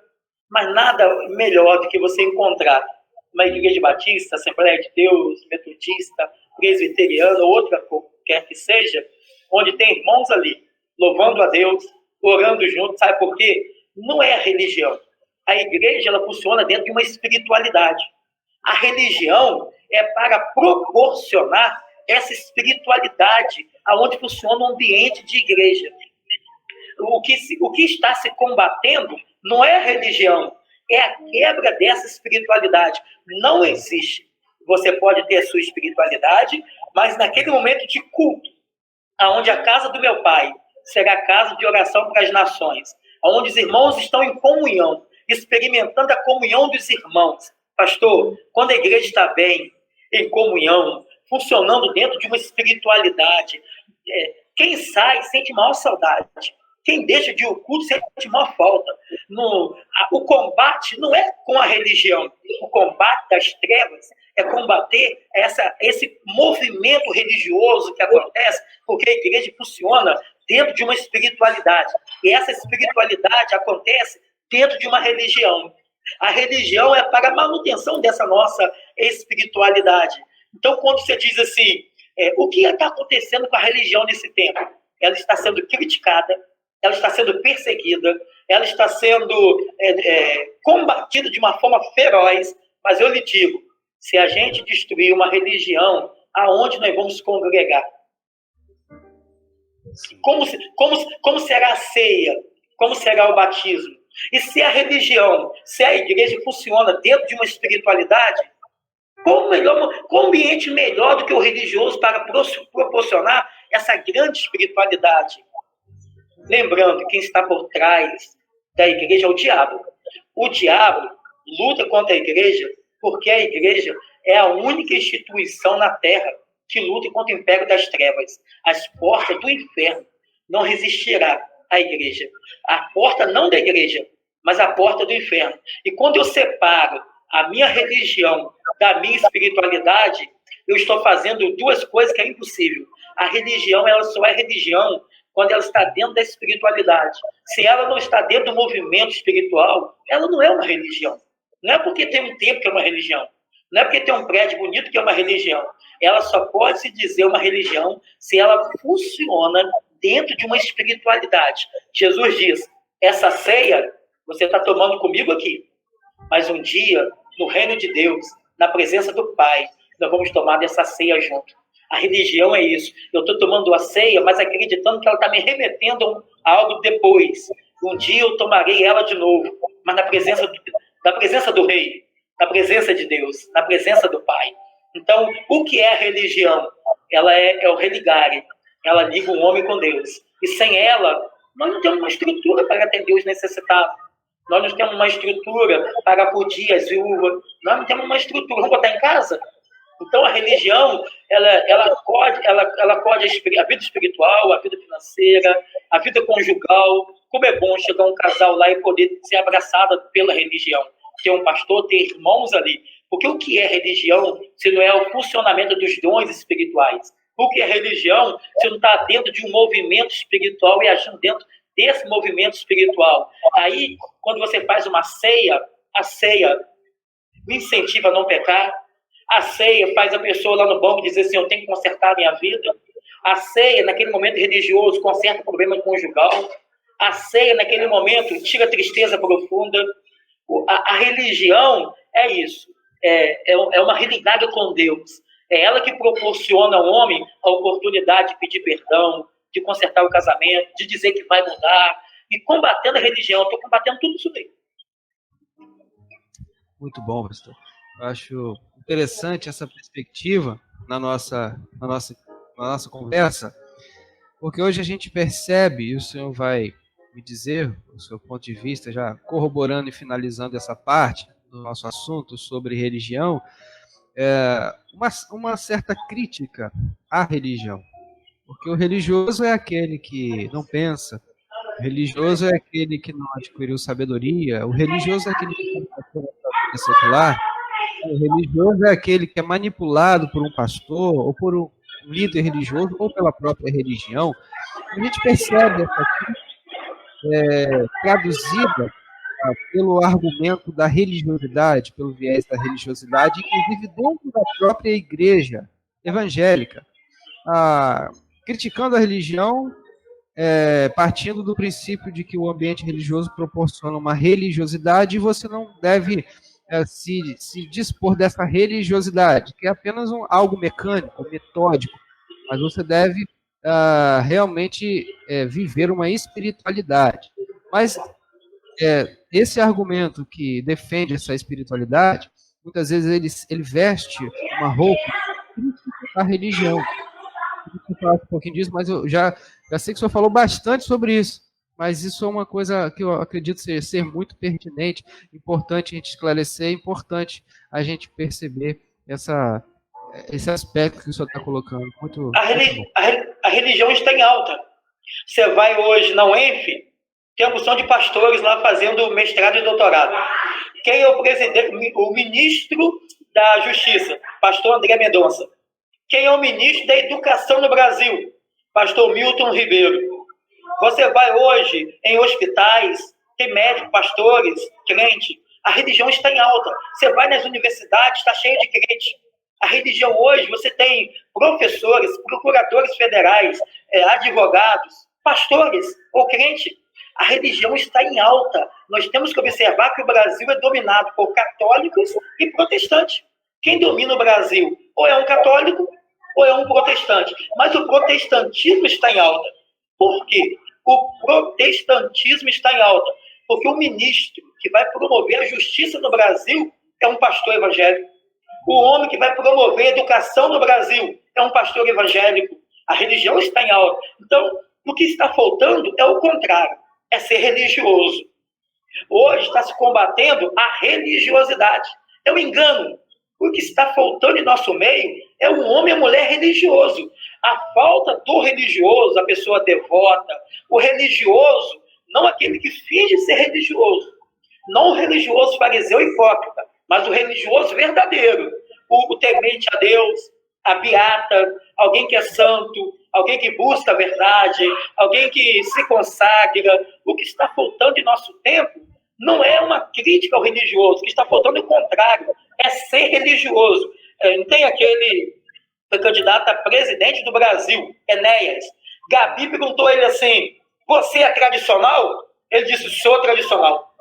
mas nada melhor do que você encontrar uma igreja batista, Assembleia de Deus, metodista, presbiteriana, outra quer que seja, onde tem irmãos ali, louvando a Deus, orando juntos. Sabe por quê? Não é a religião. A igreja, ela funciona dentro de uma espiritualidade. A religião é para proporcionar essa espiritualidade aonde funciona um ambiente de igreja. O que está se combatendo não é a religião, é a quebra dessa espiritualidade. Não existe. Você pode ter a sua espiritualidade, mas naquele momento de culto, aonde a casa do meu pai será casa de oração para as nações, onde os irmãos estão em comunhão, experimentando a comunhão dos irmãos. Pastor, quando a igreja está bem, em comunhão, funcionando dentro de uma espiritualidade, quem sai sente maior saudade. Quem deixa de ir ao culto sente maior falta. O combate não é com a religião. O combate das trevas é combater esse movimento religioso que acontece, porque a igreja funciona dentro de uma espiritualidade. E essa espiritualidade acontece dentro de uma religião. A religião é para a manutenção dessa nossa espiritualidade. Então, quando você diz assim, o que está acontecendo com a religião nesse tempo? Ela está sendo criticada, ela está sendo perseguida, ela está sendo combatida de uma forma feroz, mas eu lhe digo, se a gente destruir uma religião, aonde nós vamos congregar? Como será a ceia? Como será o batismo? E se a religião, se a igreja funciona dentro de uma espiritualidade, qual ambiente melhor do que o religioso para proporcionar essa grande espiritualidade? Lembrando, quem está por trás da igreja é o diabo. O diabo luta contra a igreja porque a igreja é a única instituição na terra que luta contra o império das trevas. As portas do inferno não resistirá à igreja. A porta não da igreja, mas a porta do inferno. E quando eu separo a minha religião da minha espiritualidade, eu estou fazendo duas coisas que é impossível. A religião, ela só é religião quando ela está dentro da espiritualidade. Se ela não está dentro do movimento espiritual, ela não é uma religião. Não é porque tem um templo que é uma religião. Não é porque tem um prédio bonito que é uma religião. Ela só pode se dizer uma religião se ela funciona dentro de uma espiritualidade. Jesus diz, essa ceia você está tomando comigo aqui, mas um dia, no reino de Deus, na presença do Pai, nós vamos tomar dessa ceia junto. A religião é isso. Eu estou tomando a ceia, mas acreditando que ela está me remetendo a algo depois. Um dia eu tomarei ela de novo, mas na presença do Rei, na presença de Deus, na presença do Pai. Então, o que é a religião? Ela é o religare. Ela liga o homem com Deus. E sem ela, nós não temos uma estrutura para atender os necessitados. Nós não temos uma estrutura para acudir as viúvas. Nós não temos uma estrutura. Vamos botar em casa? Então, a religião, ela acode a vida espiritual, a vida financeira, a vida conjugal. Como é bom chegar um casal lá e poder ser abraçado pela religião. Ter um pastor, ter irmãos ali. Porque o que é religião se não é o funcionamento dos dons espirituais? O que é religião se não está dentro de um movimento espiritual e agindo dentro desse movimento espiritual? Aí, quando você faz uma ceia, a ceia me incentiva a não pecar. A ceia faz a pessoa lá no banco dizer assim, eu tenho que consertar a minha vida. A ceia, naquele momento religioso, conserta o problema conjugal. A ceia, naquele momento, tira a tristeza profunda. A religião é isso. É uma realidade com Deus. É ela que proporciona ao homem a oportunidade de pedir perdão, de consertar o casamento, de dizer que vai mudar. E combatendo a religião, eu estou combatendo tudo isso aí. Muito bom, pastor. Eu acho interessante essa perspectiva na nossa conversa, porque hoje a gente percebe, e o senhor vai me dizer, o seu ponto de vista, já corroborando e finalizando essa parte do nosso assunto sobre religião, uma certa crítica à religião. Porque o religioso é aquele que não pensa, o religioso é aquele que não adquiriu sabedoria, o religioso é aquele que não pratica a vida secular, o religioso é aquele que é manipulado por um pastor, ou por um líder religioso, ou pela própria religião. A gente percebe essa crítica traduzida pelo argumento da religiosidade, pelo viés da religiosidade, inclusive dentro da própria igreja evangélica, criticando a religião, partindo do princípio de que o ambiente religioso proporciona uma religiosidade e você não deve se dispor dessa religiosidade, que é apenas algo mecânico, metódico, mas você deve realmente viver uma espiritualidade. Mas esse argumento que defende essa espiritualidade, muitas vezes ele veste uma roupa crítica à religião. você falasse um pouquinho disso, mas eu já sei que o senhor falou bastante sobre isso. Mas isso é uma coisa que eu acredito ser muito pertinente, importante a gente esclarecer, importante a gente perceber esse aspecto que o senhor está colocando. Muito bom. A religião está em alta. Você vai hoje na UENF, tem a opção de pastores lá fazendo mestrado e doutorado. Quem é o presidente, o ministro da Justiça? Pastor André Mendonça. Quem é o ministro da Educação no Brasil? Pastor Milton Ribeiro. Você vai hoje em hospitais, tem médicos, pastores, crente. A religião está em alta. Você vai nas universidades, está cheio de crente. A religião hoje, você tem professores, procuradores federais, advogados, pastores ou crente. A religião está em alta. Nós temos que observar que o Brasil é dominado por católicos e protestantes. Quem domina o Brasil ou é um católico ou é um protestante. Mas o protestantismo está em alta. Por quê? O protestantismo está em alta. Porque o ministro que vai promover a justiça no Brasil é um pastor evangélico. O homem que vai promover a educação no Brasil é um pastor evangélico. A religião está em alta. Então, o que está faltando é o contrário. É ser religioso. Hoje está se combatendo a religiosidade. É um engano. O que está faltando em nosso meio é um homem e uma mulher religioso. A falta do religioso, a pessoa devota, o religioso, não aquele que finge ser religioso. Não o religioso fariseu hipócrita, mas o religioso verdadeiro. O temente a Deus, a beata, alguém que é santo, alguém que busca a verdade, alguém que se consagra. O que está faltando em nosso tempo não é uma crítica ao religioso, o que está faltando é o contrário, é ser religioso. Não tem aquele candidato a presidente do Brasil, Enéas. Gabi perguntou a ele assim, você é tradicional? Ele disse, sou tradicional.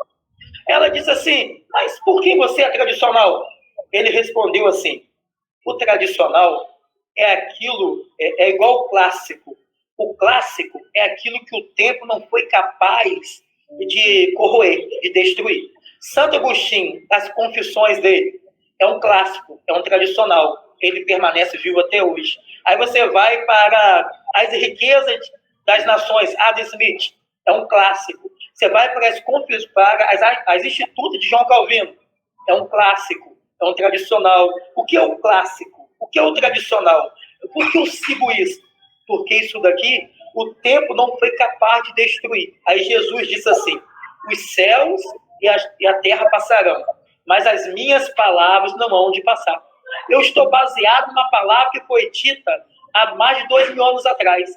Ela disse assim, mas por que você é tradicional? Ele respondeu assim, o tradicional é aquilo, é igual ao clássico. O clássico é aquilo que o tempo não foi capaz de corroer, de destruir. Santo Agostinho, as confissões dele, é um clássico, é um tradicional. Ele permanece vivo até hoje. Aí você vai para as riquezas das nações, Adam Smith, é um clássico. Você vai para as institutos de João Calvino, é um clássico, é um tradicional. O que é o clássico? O que é o tradicional? Por que eu sigo isso? Porque isso daqui, o tempo não foi capaz de destruir. Aí Jesus disse assim, os céus e a terra passarão, mas as minhas palavras não hão de passar. Eu estou baseado numa palavra que foi dita há mais de 2000 anos atrás.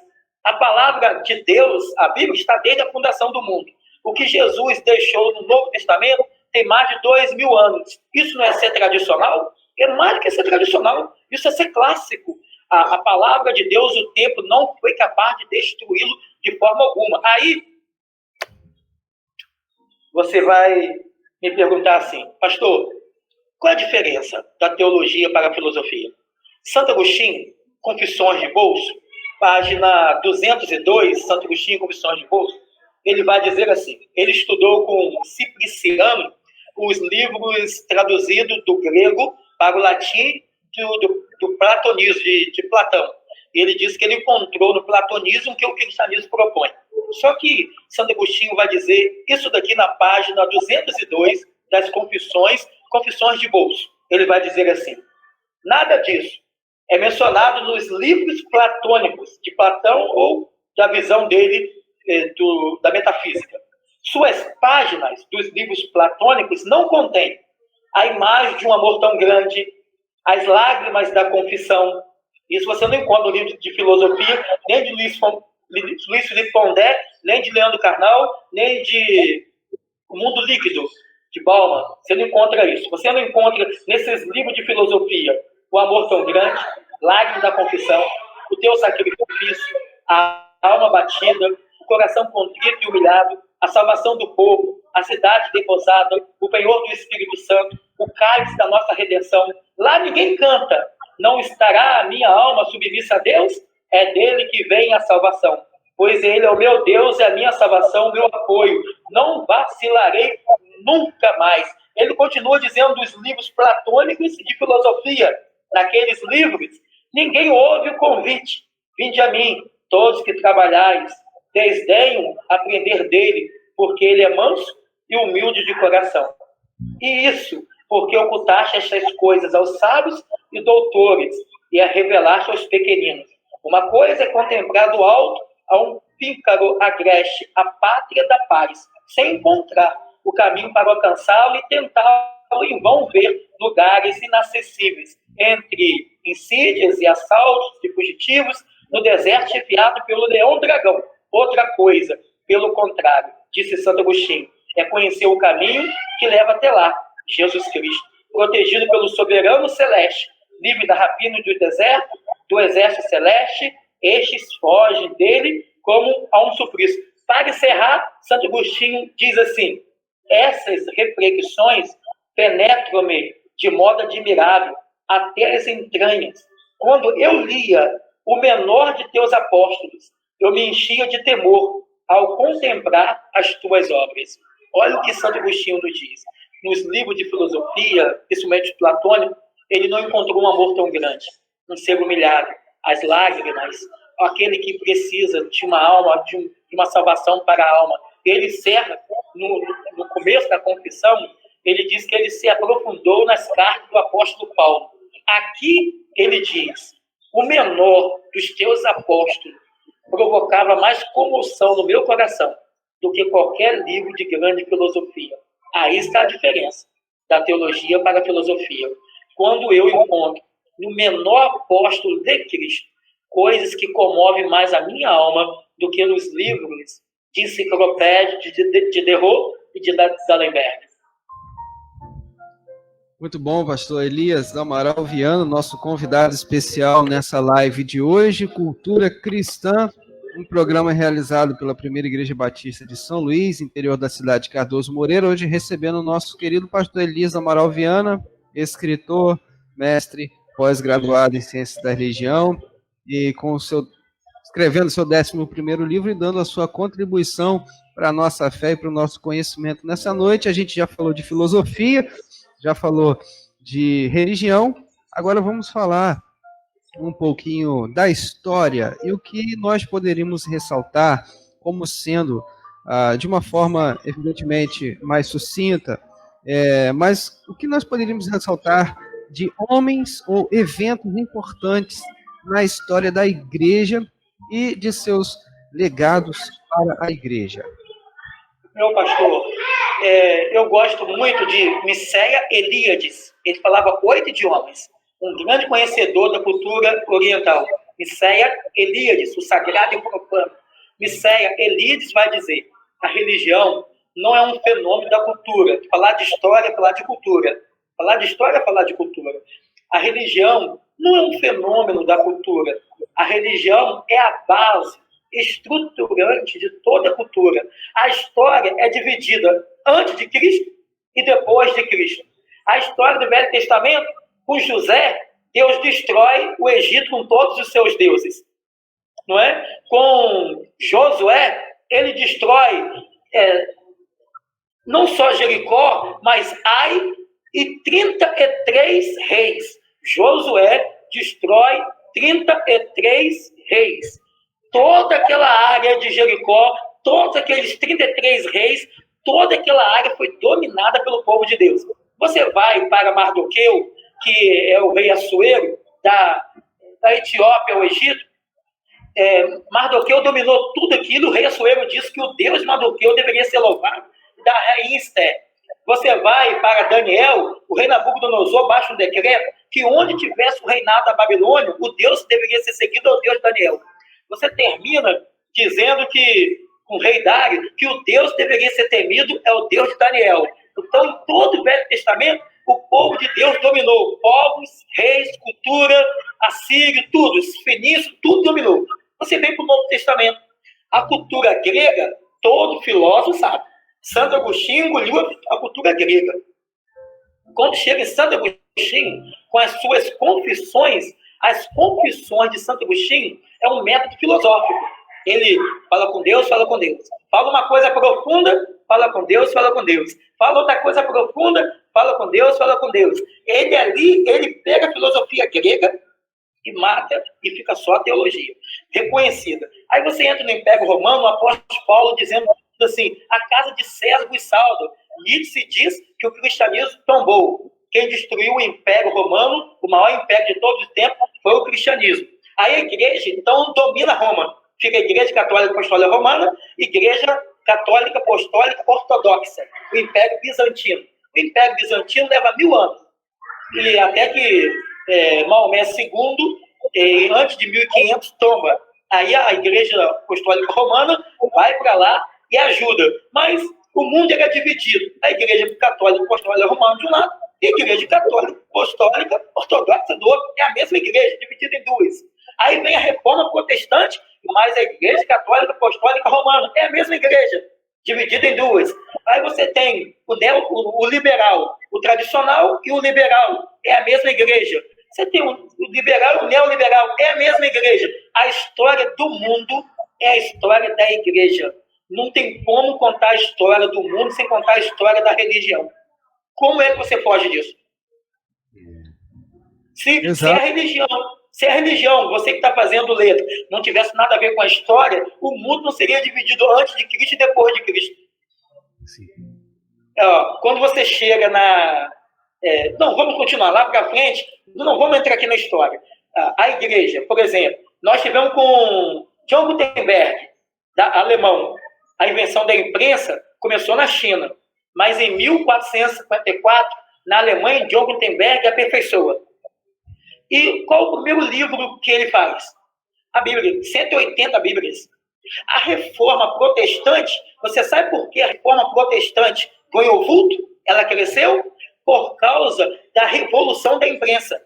A palavra de Deus, a Bíblia, está desde a fundação do mundo. O que Jesus deixou no Novo Testamento tem mais de 2000 anos. Isso não é ser tradicional? É mais do que ser tradicional. Isso é ser clássico. A palavra de Deus, o tempo não foi capaz de destruí-lo de forma alguma. Aí, você vai me perguntar assim, pastor, qual é a diferença da teologia para a filosofia? Santo Agostinho, Confissões de Bolso, página 202, Santo Agostinho, Confissões de Bolso, ele vai dizer assim, ele estudou com Cipriciano os livros traduzidos do grego para o latim do platonismo, de Platão. Ele diz que ele encontrou no platonismo o que o cristianismo propõe. Só que Santo Agostinho vai dizer isso daqui na página 202 das Confissões de Bolso. Ele vai dizer assim, nada disso é mencionado nos livros platônicos de Platão ou da visão dele da metafísica. Suas páginas dos livros platônicos não contêm a imagem de um amor tão grande, as lágrimas da confissão. Isso você não encontra no livro de filosofia, nem de Luiz Felipe Pondé, nem de Leandro Carnal, nem de O Mundo Líquido, de Bauman. Você não encontra isso. Você não encontra nesses livros de filosofia o amor tão grande, lágrimas da confissão, o teu sacrifício, a alma batida, o coração contrito e humilhado, a salvação do povo, a cidade repousada, o penhor do Espírito Santo, o cálice da nossa redenção. Lá ninguém canta, não estará a minha alma submissa a Deus? É dele que vem a salvação. Pois ele é o meu Deus e a minha salvação, o meu apoio. Não vacilarei nunca mais. Ele continua dizendo dos livros platônicos de filosofia. Naqueles livros, ninguém ouve o convite Vinde a mim, todos que trabalhais, desdenham aprender dele, porque ele é manso e humilde de coração. E isso, porque ocultaste estas coisas aos sábios e doutores, e a revelaste aos pequeninos. Uma coisa é contemplar do alto a um pícaro agreste a pátria da paz, sem encontrar o caminho para alcançá-lo e tentá-lo em vão ver lugares inacessíveis, entre insídias e assaltos de fugitivos, no deserto chefiado pelo leão-dragão. Outra coisa, pelo contrário, disse Santo Agostinho, é conhecer o caminho que leva até lá, Jesus Cristo, protegido pelo soberano celeste, livre da rapina do deserto, do exército celeste, estes fogem dele como a um suplício. Para encerrar, Santo Agostinho diz assim, essas reflexões penetram-me de modo admirável até as entranhas. Quando eu lia o menor de teus apóstolos, eu me enchia de temor ao contemplar as tuas obras. Olha o que Santo Agostinho nos diz. Nos livros de filosofia, principalmente platônico, ele não encontrou um amor tão grande. Um ser humilhado, as lágrimas, aquele que precisa de uma alma, de uma salvação para a alma. Ele encerra, no começo da confissão, ele diz que ele se aprofundou nas cartas do apóstolo Paulo. Aqui ele diz, o menor dos teus apóstolos provocava mais comoção no meu coração do que qualquer livro de grande filosofia. Aí está a diferença da teologia para a filosofia. Quando eu encontro no menor apóstolo de Cristo coisas que comovem mais a minha alma do que nos livros de enciclopédia de Derrot e de D'Alembert. Muito bom, pastor Elias Amaral Viana, nosso convidado especial nessa live de hoje, Cultura Cristã, um programa realizado pela Primeira Igreja Batista de São Luís, interior da cidade de Cardoso Moreira, hoje recebendo o nosso querido pastor Elias Amaral Viana, escritor, mestre, pós-graduado em Ciências da Religião, e escrevendo seu 11º livro e dando a sua contribuição para a nossa fé e para o nosso conhecimento. Nessa noite a gente já falou de filosofia, já falou de religião, agora vamos falar um pouquinho da história e o que nós poderíamos ressaltar como sendo, de uma forma evidentemente mais sucinta, mas o que nós poderíamos ressaltar de homens ou eventos importantes na história da igreja e de seus legados para a igreja. Meu pastor, eu gosto muito de Mircea Eliade. Ele falava 8 idiomas, um grande conhecedor da cultura oriental. Mircea Eliade, o sagrado e o profano. Mircea Eliade vai dizer, a religião não é um fenômeno da cultura. Falar de história é falar de cultura. Falar de história é falar de cultura. A religião não é um fenômeno da cultura. A religião é a base estruturante de toda a cultura. A história é dividida antes de Cristo e depois de Cristo. A história do Velho Testamento, com José, Deus destrói o Egito com todos os seus deuses. Não é? Com Josué, ele destrói não só Jericó, mas Ai e 33 reis. Josué destrói 33 reis. Toda aquela área de Jericó, todos aqueles 33 reis, toda aquela área foi dominada pelo povo de Deus. Você vai para Mardoqueu, que é o rei Assuero, da Etiópia ao Egito, Mardoqueu dominou tudo aquilo, o rei Assuero disse que o Deus de Mardoqueu deveria ser louvado, da rainha Esté. Você vai para Daniel, o rei Nabucodonosor baixa um decreto que onde tivesse o reinado da Babilônia, o Deus deveria ser seguido ao Deus de Daniel. Você termina dizendo que, com o rei Dário, que o Deus deveria ser temido é o Deus de Daniel. Então, em todo o Velho Testamento, o povo de Deus dominou. Povos, reis, cultura, assírio, tudo, os fenícios, tudo dominou. Você vem para o Novo Testamento. A cultura grega, todo filósofo sabe. Santo Agostinho engoliu a cultura grega. Quando chega em Santo Agostinho, com as suas confissões, as confissões de Santo Agostinho é um método filosófico. Ele fala com Deus, fala com Deus. Fala uma coisa profunda, fala com Deus, fala com Deus. Fala outra coisa profunda, fala com Deus, fala com Deus. Ele ali, ele pega a filosofia grega, e mata, e fica só a teologia reconhecida. Aí você entra no Império Romano, o apóstolo Paulo dizendo assim, a casa de César vos salva. Nietzsche diz que o cristianismo tombou. Quem destruiu o Império Romano, o maior império de todos os tempos, foi o cristianismo. Aí a igreja, então, domina Roma. Fica a Igreja Católica Apostólica Romana, Igreja Católica Apostólica Ortodoxa, o Império Bizantino. O Império Bizantino leva 1000 anos. E até que Maomé II, antes de 1500, tomba. Aí a Igreja Apostólica Romana vai para lá e ajuda. Mas o mundo era dividido. A Igreja Católica Apostólica Romana de um lado e a Igreja Católica Apostólica Ortodoxa do outro. É a mesma igreja, dividida em duas. Aí vem a Reforma Protestante, mas a Igreja Católica Apostólica Romana é a mesma igreja, dividida em duas. Aí você tem o liberal, o tradicional e o liberal, é a mesma igreja. Você tem o liberal e o neoliberal, é a mesma igreja. A história do mundo é a história da igreja. Não tem como contar a história do mundo sem contar a história da religião. Como é que você foge disso? Se a religião, você que está fazendo letra, não tivesse nada a ver com a história, o mundo não seria dividido antes de Cristo e depois de Cristo. Sim. Quando você chega não, vamos continuar lá para frente. Não vamos entrar aqui na história. A igreja, por exemplo, nós tivemos com John Gutenberg, alemão. A invenção da imprensa começou na China, mas em 1454, na Alemanha, John Gutenberg aperfeiçoa. E qual o primeiro livro que ele faz? A Bíblia, 180 Bíblias. A Reforma Protestante, você sabe por que a Reforma Protestante ganhou vulto? Ela cresceu por causa da revolução da imprensa.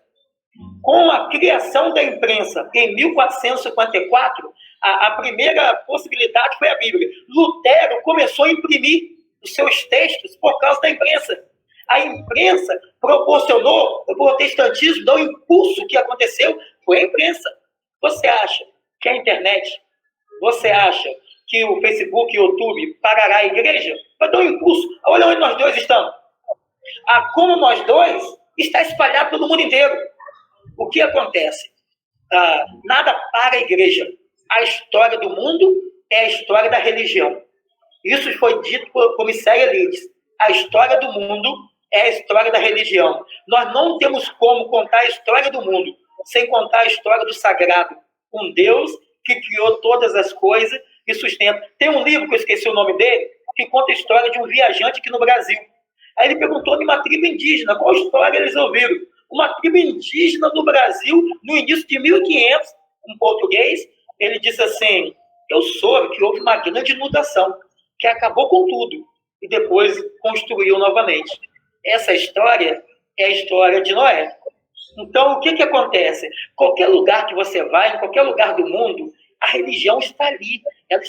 Com a criação da imprensa em 1454, a primeira possibilidade foi a Bíblia. Lutero começou a imprimir os seus textos por causa da imprensa. A imprensa proporcionou o protestantismo, o impulso que aconteceu foi a imprensa. Você acha que a internet, você acha que o Facebook e o YouTube parará a igreja? Vai dar um impulso. Olha onde nós dois estamos. Como nós dois, está espalhado pelo mundo inteiro. O que acontece? Nada para a igreja. A história do mundo é a história da religião. Isso foi dito por Michel Elides. A história do mundo é a história da religião. Nós não temos como contar a história do mundo sem contar a história do sagrado. Um Deus que criou todas as coisas e sustenta. Tem um livro, que eu esqueci o nome dele, que conta a história de um viajante aqui no Brasil. Aí ele perguntou de uma tribo indígena, qual história eles ouviram? Uma tribo indígena do Brasil, no início de 1500, um português, ele disse assim, eu soube que houve uma grande inundação, que acabou com tudo, e depois construiu novamente. Essa história é a história de Noé. Então, o que acontece? Qualquer lugar que você vai, em qualquer lugar do mundo, a religião está ali, ela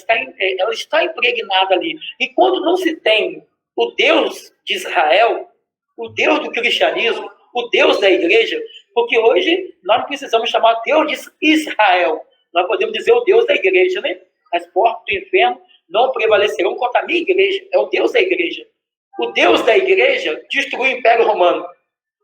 está impregnada ali. E quando não se tem o Deus de Israel, o Deus do cristianismo, o Deus da igreja, porque hoje nós não precisamos chamar Deus de Israel, nós podemos dizer o Deus da igreja, né? As portas do inferno não prevalecerão contra a minha igreja, é o Deus da igreja. O Deus da igreja destruiu o Império Romano.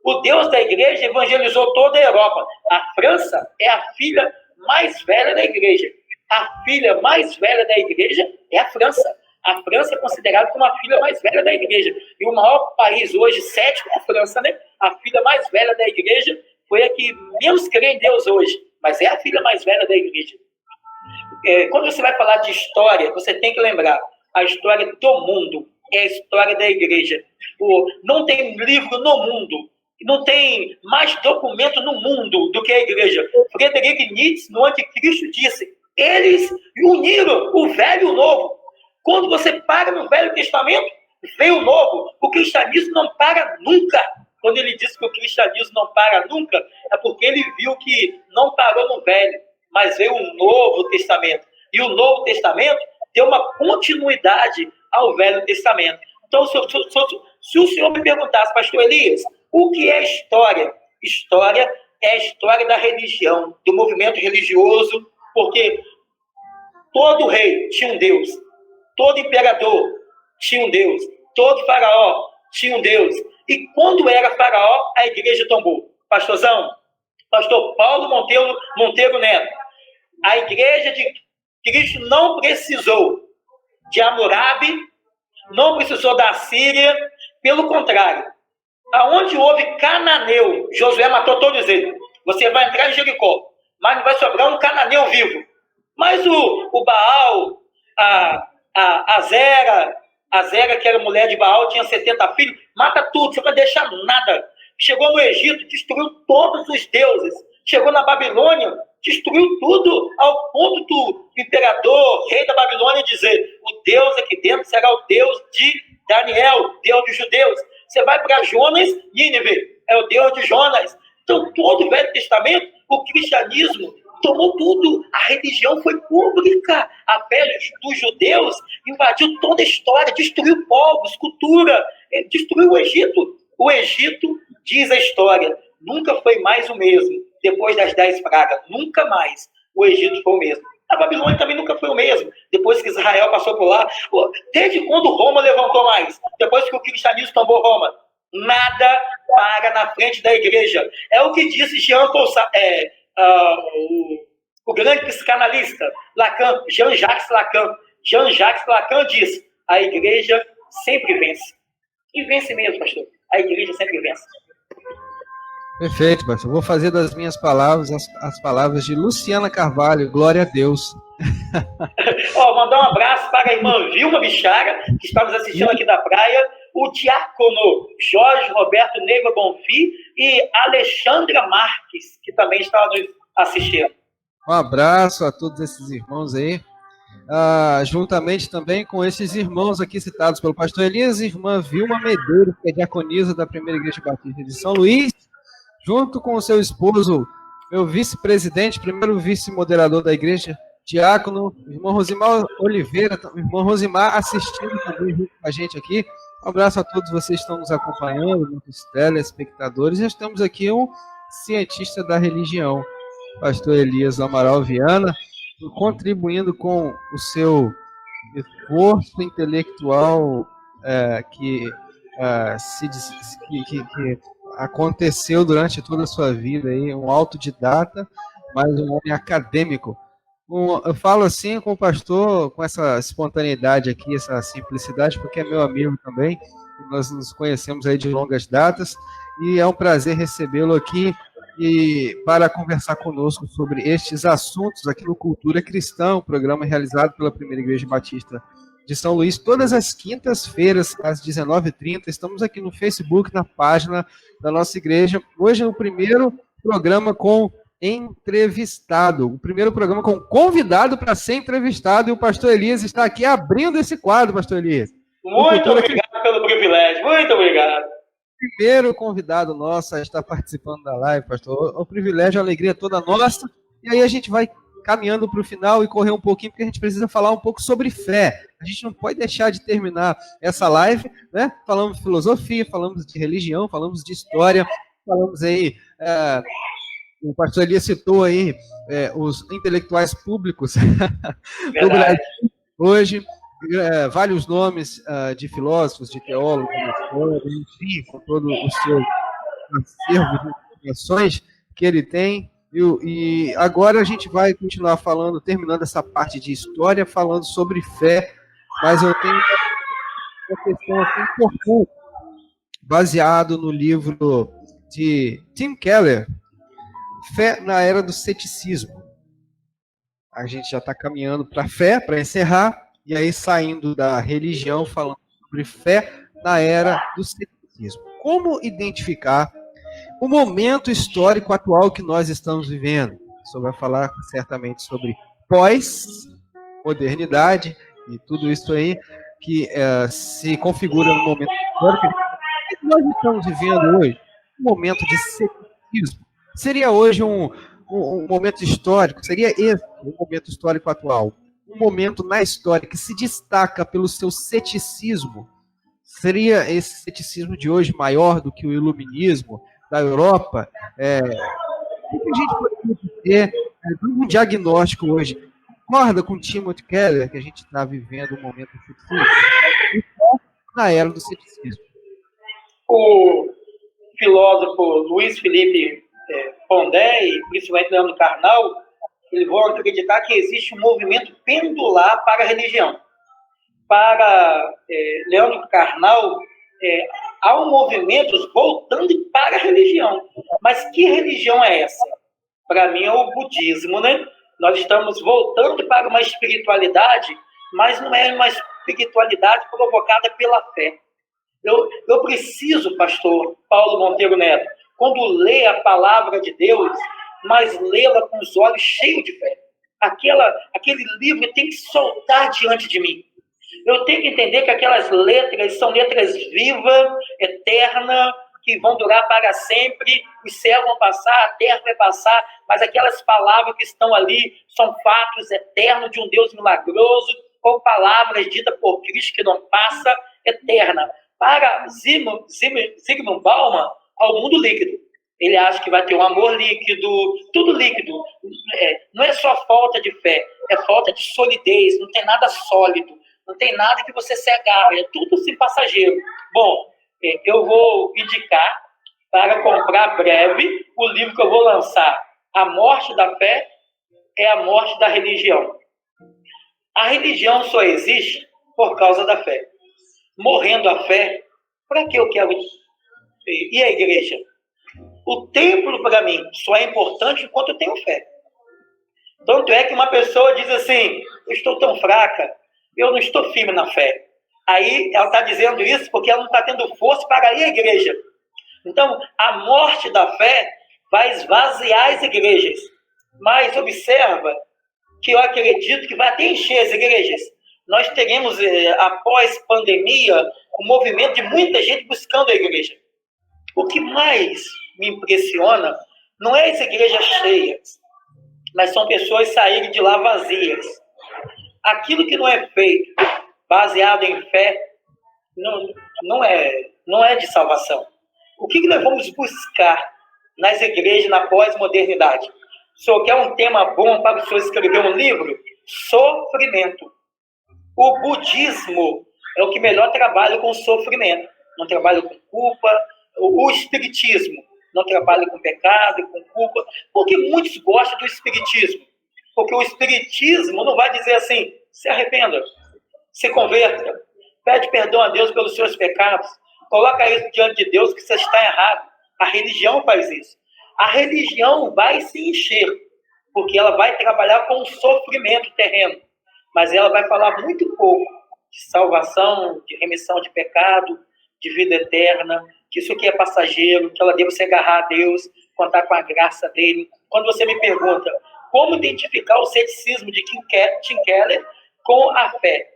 O Deus da igreja evangelizou toda a Europa. A França é a filha mais velha da igreja. A filha mais velha da igreja é a França. A França é considerada como a filha mais velha da igreja. E o maior país hoje, cético, é a França, né? A filha mais velha da igreja foi a que menos crê em Deus hoje. Mas é a filha mais velha da igreja. Quando você vai falar de história, você tem que lembrar a história do mundo é a história da igreja. Não tem livro no mundo, não tem mais documento no mundo do que a igreja. Friedrich Nietzsche, no Anticristo, disse, eles uniram o velho e o novo. Quando você para no Velho Testamento, vem o novo. O cristianismo não para nunca. Quando ele diz que o cristianismo não para nunca, é porque ele viu que não parou no Velho, mas veio o Novo Testamento. E o Novo Testamento deu uma continuidade ao Velho Testamento. Então, se o senhor me perguntasse, pastor Elias, o que é história? História é a história da religião, do movimento religioso, porque todo rei tinha um Deus, todo imperador tinha um Deus, todo faraó tinha um Deus. E quando era faraó, a igreja tombou. Pastorzão, pastor Paulo Monteiro Neto, a igreja de Cristo não precisou de Hammurabi, não precisou da Síria, pelo contrário, aonde houve cananeu, Josué matou todos eles. Você vai entrar em Jericó, mas não vai sobrar um cananeu vivo. Mas o Baal, a Zera, que era mulher de Baal, tinha 70 filhos, mata tudo, você não vai deixar nada. Chegou no Egito, destruiu todos os deuses. Chegou na Babilônia, destruiu tudo, ao ponto do imperador, rei da Babilônia, dizer: o Deus aqui dentro será o Deus de Daniel, Deus dos judeus. Você vai para Jonas, Nínive, é o Deus de Jonas. Então, todo o Velho Testamento, o cristianismo tomou tudo. A religião foi pública. A fé dos judeus invadiu toda a história, destruiu povos, cultura, destruiu o Egito. O Egito, diz a história, nunca foi mais o mesmo. Depois das 10 pragas, nunca mais o Egito foi o mesmo. A Babilônia também nunca foi o mesmo. Depois que Israel passou por lá, desde quando Roma levantou mais? Depois que o cristianismo tomou Roma, nada para na frente da igreja. É o que disse Jean-Paul o grande psicanalista Lacan, Jean-Jacques Lacan. Jean-Jacques Lacan diz: a igreja sempre vence. E vence mesmo, pastor. A igreja sempre vence. Perfeito, pastor. Vou fazer das minhas palavras as palavras de Luciana Carvalho. Glória a Deus. Mandar um abraço para a irmã Vilma Bichara, que está nos assistindo aqui da praia, o diácono Jorge Roberto Neiva Bonfim e Alexandra Marques, que também está nos assistindo. Um abraço a todos esses irmãos aí. Juntamente também com esses irmãos aqui citados pelo pastor Elias, irmã Vilma Medeiros, que é diaconisa da Primeira Igreja Batista de São Luís, junto com o seu esposo, meu vice-presidente, primeiro vice-moderador da igreja, diácono, irmão Rosimar Oliveira, irmão Rosimar assistindo também junto com a gente aqui. Um abraço a todos vocês que estão nos acompanhando, nossos telespectadores. Já estamos aqui um cientista da religião, pastor Elias Amaral Viana, contribuindo com o seu esforço intelectual que aconteceu durante toda a sua vida, aí, um autodidata, mas um homem acadêmico. Eu falo assim com o pastor, com essa espontaneidade aqui, essa simplicidade, porque é meu amigo também, nós nos conhecemos aí de longas datas, e é um prazer recebê-lo aqui e para conversar conosco sobre estes assuntos aqui no Cultura Cristã, um programa realizado pela Primeira Igreja Batista de São Luís, todas as quintas-feiras, às 19h30. Estamos aqui no Facebook, na página da nossa igreja. Hoje é o primeiro programa com entrevistado, o primeiro programa com convidado para ser entrevistado, e o pastor Elias está aqui abrindo esse quadro, pastor Elias. Muito obrigado pelo privilégio, muito obrigado. Primeiro convidado nosso a estar participando da live, pastor. O privilégio, a alegria toda nossa. E aí a gente vai caminhando para o final e correr um pouquinho, porque a gente precisa falar um pouco sobre fé. A gente não pode deixar de terminar essa live, né? Falamos de filosofia, falamos de religião, falamos de história, falamos aí, o pastor Elias citou aí os intelectuais públicos do Brasil hoje, vários nomes de filósofos, de teólogos, enfim, com todo o seu acervo de informações que ele tem. E agora a gente vai continuar falando, terminando essa parte de história, falando sobre fé, mas eu tenho uma questão aqui importante, baseado no livro de Tim Keller, Fé na Era do Ceticismo. A gente já está caminhando para a fé, para encerrar, e aí saindo da religião, falando sobre fé na Era do Ceticismo. Como identificar o momento histórico atual que nós estamos vivendo? Isso vai falar certamente sobre pós-modernidade e tudo isso aí que se configura no momento histórico. O que nós estamos vivendo hoje? Um momento de ceticismo. Seria hoje um momento histórico, seria esse o momento histórico atual? Um momento na história que se destaca pelo seu ceticismo? Seria esse ceticismo de hoje maior do que o iluminismo da Europa? O que a gente poderia dizer um diagnóstico hoje? Concorda com Timothy Keller que a gente está vivendo um momento de ceticismo na era do ceticismo? O filósofo Luiz Felipe Pondé, e principalmente Leandro Carnal, eles vão acreditar que existe um movimento pendular para a religião. Para Leandro Carnal, há um movimento voltando para a religião. Mas que religião é essa? Para mim é o budismo, né? Nós estamos voltando para uma espiritualidade, mas não é uma espiritualidade provocada pela fé. Eu preciso, pastor Paulo Monteiro Neto, quando lê a palavra de Deus, mas lê-la com os olhos cheios de fé. Aquele livro tem que soltar diante de mim. Eu tenho que entender que aquelas letras são letras vivas, eternas, que vão durar para sempre. Os céus vão passar, a terra vai passar, mas aquelas palavras que estão ali são fatos eternos de um Deus milagroso, ou palavras ditas por Cristo que não passa, eterna. Para Zygmunt Bauman, ao mundo líquido. Ele acha que vai ter um amor líquido, tudo líquido. Não é só falta de fé, é falta de solidez, não tem nada sólido, não tem nada que você se agarre, é tudo assim passageiro. Bom, eu vou indicar para comprar breve o livro que eu vou lançar. A morte da fé é a morte da religião. A religião só existe por causa da fé. Morrendo a fé, para que eu quero? E a igreja? O templo, para mim, só é importante enquanto eu tenho fé. Tanto é que uma pessoa diz assim, eu estou tão fraca, eu não estou firme na fé. Aí ela está dizendo isso porque ela não está tendo força para ir à igreja. Então, a morte da fé vai esvaziar as igrejas. Mas observa que eu acredito que vai até encher as igrejas. Nós teremos, após pandemia, um movimento de muita gente buscando a igreja. O que mais me impressiona não é as igrejas cheias, mas são pessoas saírem de lá vazias. Aquilo que não é feito baseado em fé não é de salvação. O que nós vamos buscar nas igrejas na pós-modernidade? O senhor quer um tema bom para o senhor escrever um livro? Sofrimento. O budismo é o que melhor trabalha com sofrimento. Não trabalha com culpa. O espiritismo não trabalha com pecado, com culpa. Porque muitos gostam do espiritismo. Porque o espiritismo não vai dizer assim, se arrependa, se converta, pede perdão a Deus pelos seus pecados, coloca isso diante de Deus que você está errado. A religião faz isso. A religião vai se encher, porque ela vai trabalhar com o sofrimento terreno, mas ela vai falar muito pouco de salvação, de remissão de pecado, de vida eterna, que isso aqui é passageiro, que ela deve se agarrar a Deus, contar com a graça dele. Quando você me pergunta como identificar o ceticismo de Tim Keller com a fé,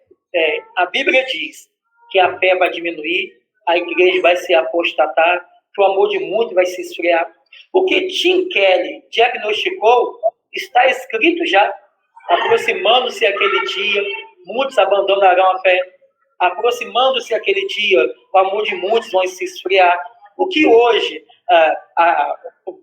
a Bíblia diz que a fé vai diminuir, a igreja vai se apostatar, que o amor de muitos vai se esfriar. O que Tim Keller diagnosticou está escrito já. Aproximando-se aquele dia, muitos abandonarão a fé. Aproximando-se aquele dia, o amor de muitos vai se esfriar. O que hoje,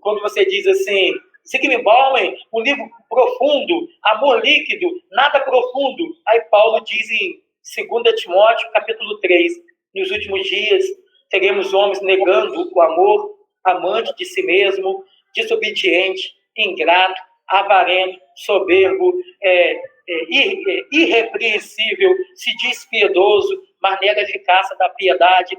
quando você diz assim, Zygmunt Bauman, um livro profundo, amor líquido, nada profundo. Aí Paulo diz em 2 Timóteo, capítulo 3, nos últimos dias, teremos homens negando o amor, amante de si mesmo, desobediente, ingrato, avarento, soberbo, irrepreensível, se diz piedoso, mas nega a eficácia da piedade.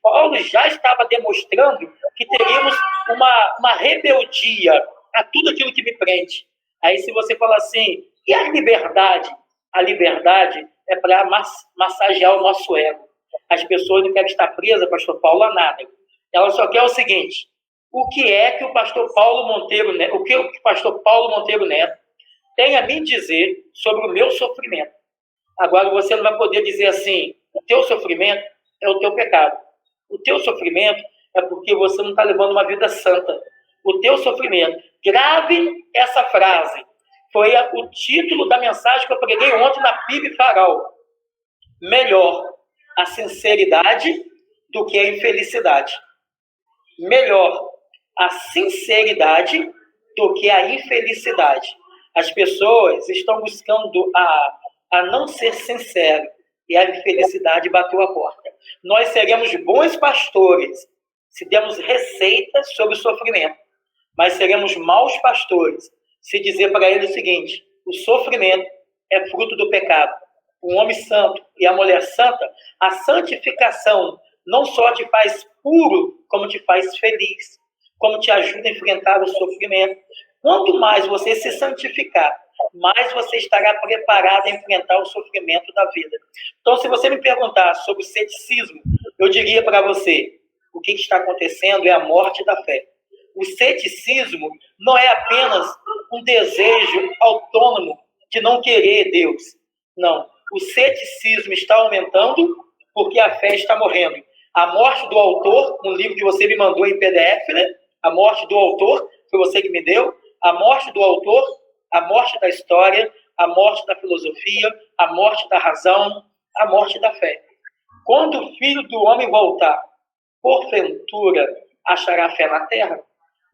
Paulo já estava demonstrando que teríamos uma rebeldia a tudo aquilo que me prende. Aí se você fala assim, e a liberdade? A liberdade é para massagear o nosso ego. As pessoas não querem estar presas, pastor Paulo, a nada. Ela só quer o seguinte, o que é que o pastor Paulo Monteiro Neto, o que o pastor Paulo Monteiro Neto tem a me dizer sobre o meu sofrimento? Agora você não vai poder dizer assim, o teu sofrimento é o teu pecado. O teu sofrimento é porque você não está levando uma vida santa. O teu sofrimento. Grave essa frase. Foi o título da mensagem que eu preguei ontem na PIB Farol. Melhor a sinceridade do que a infelicidade. Melhor a sinceridade do que a infelicidade. As pessoas estão buscando a não ser sincero e a infelicidade bateu a porta. Nós seremos bons pastores se demos receitas sobre o sofrimento. mas seremos maus pastores se dizer para ele o seguinte: o sofrimento é fruto do pecado. O homem santo e a mulher santa, a santificação não só te faz puro, como te faz feliz, como te ajuda a enfrentar o sofrimento. Quanto mais você se santificar, mais você estará preparado a enfrentar o sofrimento da vida. Então, se você me perguntar sobre o ceticismo, eu diria para você, o que está acontecendo é a morte da fé. O ceticismo não é apenas um desejo autônomo de não querer Deus. Não. O ceticismo está aumentando porque a fé está morrendo. A morte do autor, um livro que você me mandou em PDF, né? A morte do autor, foi você que me deu. A morte do autor, a morte da história, a morte da filosofia, a morte da razão, a morte da fé. Quando o Filho do Homem voltar, porventura achará fé na terra?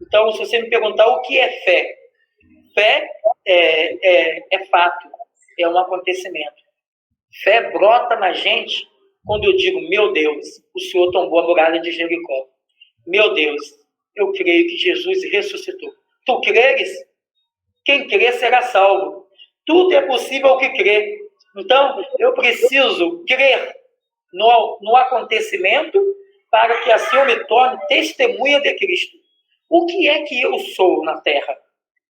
Então, se você me perguntar o que é fé, fé é fato, é um acontecimento. Fé brota na gente quando eu digo: meu Deus, o Senhor tombou a muralha de Jericó. Meu Deus, eu creio que Jesus ressuscitou. Tu creres? Quem crê será salvo. Tudo é possível ao que crê. Então, eu preciso crer no acontecimento para que assim eu me torne testemunha de Cristo. O que é que eu sou na Terra?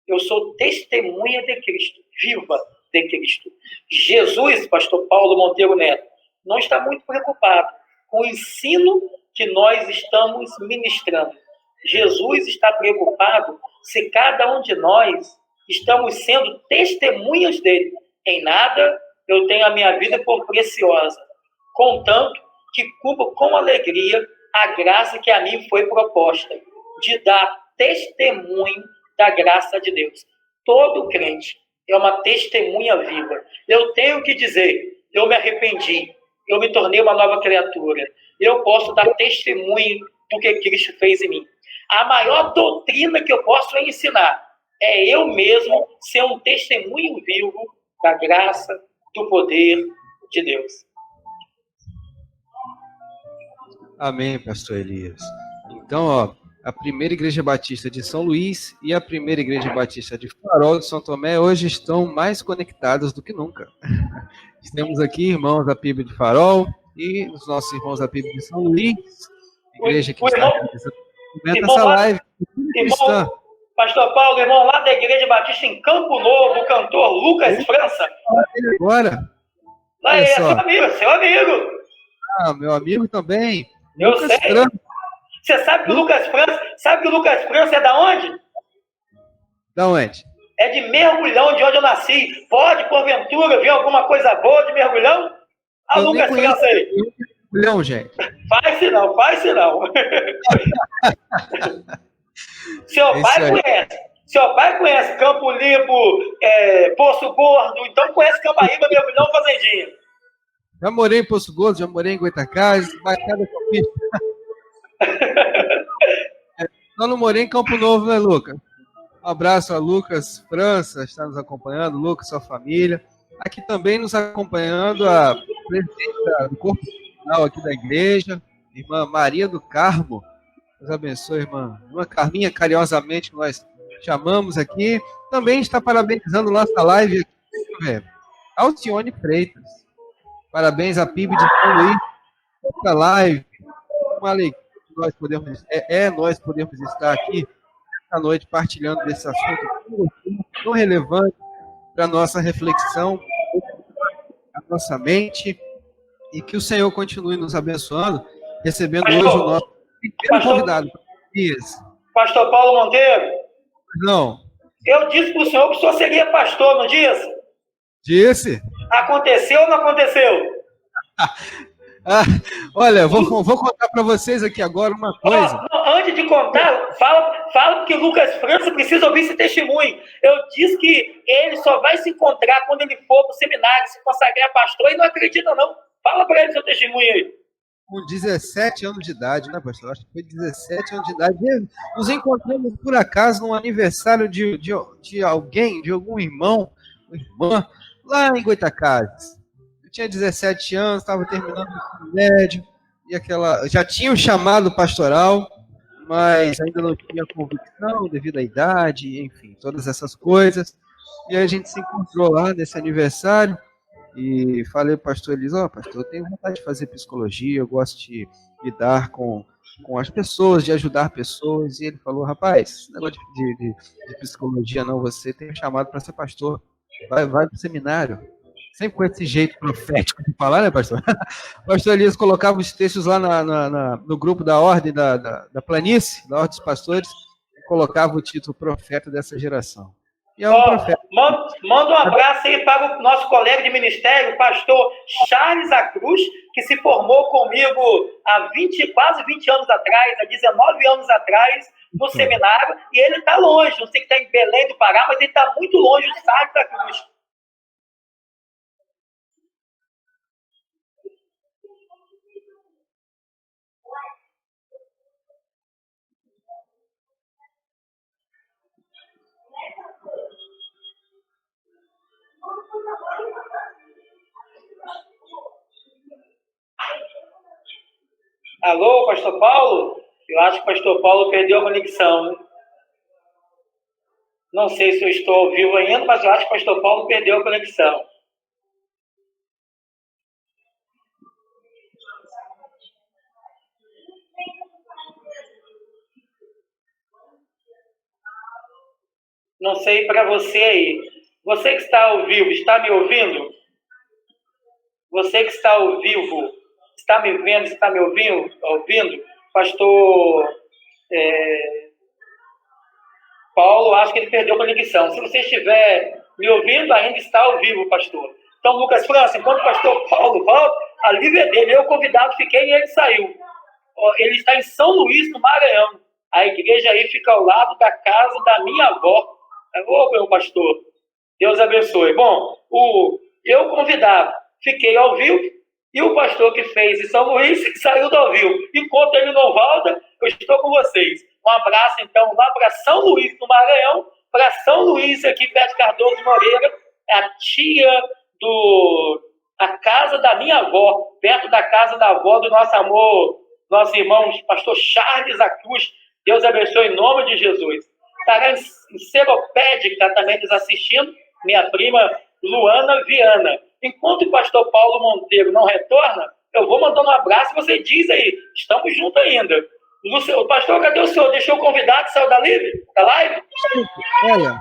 Eu sou testemunha de Cristo, viva de Cristo. Jesus, pastor Paulo Monteiro Neto, não está muito preocupado com o ensino que nós estamos ministrando. Jesus está preocupado se cada um de nós estamos sendo testemunhas dele. Em nada eu tenho a minha vida por preciosa, contanto que cubro com alegria a graça que a mim foi proposta, de dar testemunho da graça de Deus. Todo crente é uma testemunha viva. Eu tenho que dizer: eu me arrependi, eu me tornei uma nova criatura. Eu posso dar testemunho do que Cristo fez em mim. A maior doutrina que eu posso ensinar é eu mesmo ser um testemunho vivo da graça, do poder de Deus. Amém, pastor Elias. Então, ó, a Primeira Igreja Batista de São Luís e a Primeira Igreja Batista de Farol de São Tomé hoje estão mais conectadas do que nunca. Temos aqui irmãos da PIB de Farol e os nossos irmãos da PIB de São Luís, igreja que está realizando essa live cristã. Pastor Paulo, irmão lá da Igreja Batista em Campo Novo, o cantor Lucas França. Agora. Lá é seu amigo. Ah, meu amigo também. Eu Lucas sei. França. Você sabe que o Lucas França é da onde? Da onde? É de Mergulhão, de onde eu nasci. Pode, porventura, ver alguma coisa boa de Mergulhão? A Lucas França aí. Mergulhão, gente. Faz não. Seu pai conhece Campo Limpo, Poço Gordo, então conhece Cambaíba, Mergulhão, Fazendinha. Já morei em Poço Gordo, já morei em Goitacazes, Baixada Campista. Só não morei em Campo Novo, né, Lucas? Um abraço a Lucas França, está nos acompanhando, Lucas, sua família. Aqui também nos acompanhando a presidente do corpo social aqui da igreja, irmã Maria do Carmo. Deus abençoe, irmã. Irmã Carminha, carinhosamente, que nós chamamos aqui. Também está parabenizando nossa live aqui, Alcione Freitas. Parabéns à PIB de São Luís. Essa live, uma alegria que nós podemos estar aqui esta noite partilhando desse assunto tão relevante para a nossa reflexão, a nossa mente, e que o Senhor continue nos abençoando, recebendo hoje o nosso primeiro convidado. Pastor Paulo Monteiro. Não. Eu disse para o senhor que o senhor seria pastor, não disse? Disse. Aconteceu ou não aconteceu? Olha, vou contar para vocês aqui agora uma coisa. Não, antes de contar, fala que o Lucas França precisa ouvir esse testemunho. Eu disse que ele só vai se encontrar quando ele for para o seminário, se consagrar pastor, e não acredita não. Fala para ele seu testemunho aí. Com 17 anos de idade, né, pastor? Acho que foi 17 anos de idade. Nos encontramos, por acaso, num aniversário de alguém, de algum irmão, irmã, lá em Goitacazes. Eu tinha 17 anos, estava terminando o ensino médio, e já tinha um chamado pastoral, mas ainda não tinha convicção devido à idade, enfim, todas essas coisas. E a gente se encontrou lá nesse aniversário e falei para o pastor Elis, pastor, eu tenho vontade de fazer psicologia, eu gosto de lidar com as pessoas, de ajudar pessoas. E ele falou, rapaz, esse negócio de psicologia não, você tem um chamado para ser pastor, vai para o seminário. Sempre com esse jeito profético de falar, né, pastor? O pastor Elias colocava os textos lá no grupo da ordem da planície, da ordem dos pastores, e colocava o título profeta dessa geração. E é um profeta. Manda um abraço aí para o nosso colega de ministério, o pastor Charles Acruz, que se formou comigo há quase 20 anos atrás, há 19 anos atrás, no seminário, e ele está longe, não sei que está em Belém do Pará, mas ele está muito longe do Charles Acruz. Alô, pastor Paulo? Eu acho que o pastor Paulo perdeu a conexão, né? Não sei se eu estou ao vivo ainda, mas eu acho que o pastor Paulo perdeu a conexão. Não sei para você aí. Você que está ao vivo, está me ouvindo? Você que está ao vivo, está me vendo, está me ouvindo? Pastor Paulo, acho que ele perdeu a conexão. Se você estiver me ouvindo, ainda está ao vivo, pastor. Então, Lucas França, enquanto o pastor Paulo volta, a livre é dele. Eu, convidado, fiquei e ele saiu. Ele está em São Luís, no Maranhão. A igreja aí fica ao lado da casa da minha avó. Ô, meu pastor, Deus abençoe. Bom, eu, convidado, fiquei ao vivo, e o pastor que fez em São Luís saiu do ao vivo. Enquanto ele não volta, eu estou com vocês. Um abraço, então, lá para São Luís, no Maranhão, para São Luís, aqui perto de Cardoso Moreira, a tia a casa da minha avó, perto da casa da avó do nosso amor, nosso irmão, pastor Charles Acruz. Deus abençoe em nome de Jesus. Estará em Seropédica também nos assistindo, minha prima Luana Viana. Enquanto o pastor Paulo Monteiro não retorna, eu vou mandando um abraço e você diz aí, estamos juntos ainda. O pastor, cadê o senhor? Deixou o convidado, saiu da live? Olha,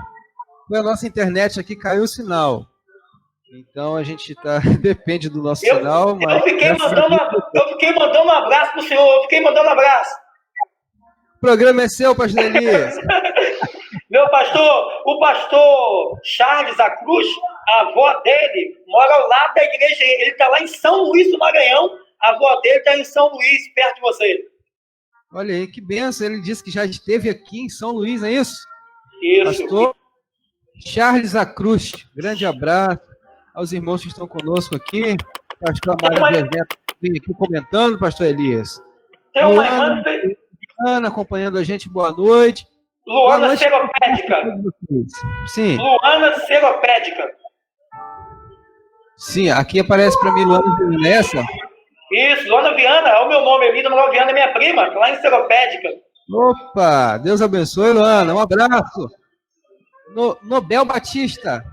a nossa internet aqui caiu o sinal. Então a gente depende do nosso sinal. Mas eu fiquei mandando um abraço para o senhor, O programa é seu, pastor Elias. Meu pastor, o pastor Charles Acruz, a avó dele mora ao lado da igreja. Ele está lá em São Luís do Maranhão. A avó dele está em São Luís, perto de você. Olha aí, que benção. Ele disse que já esteve aqui em São Luís, não é isso? Isso. Pastor Charles Acruz, grande abraço aos irmãos que estão conosco aqui. Pastor Maria vem aqui comentando, pastor Elias. Luana acompanhando a gente, boa noite. Luana Seropédica. Sim. Luana Seropédica. Sim, aqui aparece para mim Luana Viana. Isso, Luana Viana, é o meu nome, Elida Manuel Viana é minha prima, lá em Seropédica. Opa, Deus abençoe, Luana, um abraço. Nobel Batista,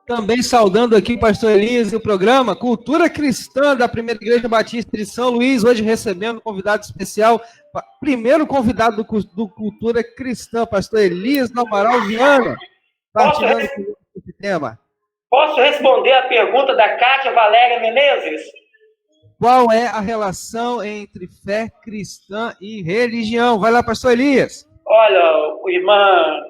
também saudando aqui o pastor Elias e o programa Cultura Cristã da Primeira Igreja Batista de São Luís, hoje recebendo um convidado especial, primeiro convidado do Cultura Cristã, pastor Elias do Amaral Viana, partilhando com esse tema. Posso responder a pergunta da Kátia Valéria Menezes? Qual é a relação entre fé cristã e religião? Vai lá, pastor Elias. Olha, irmã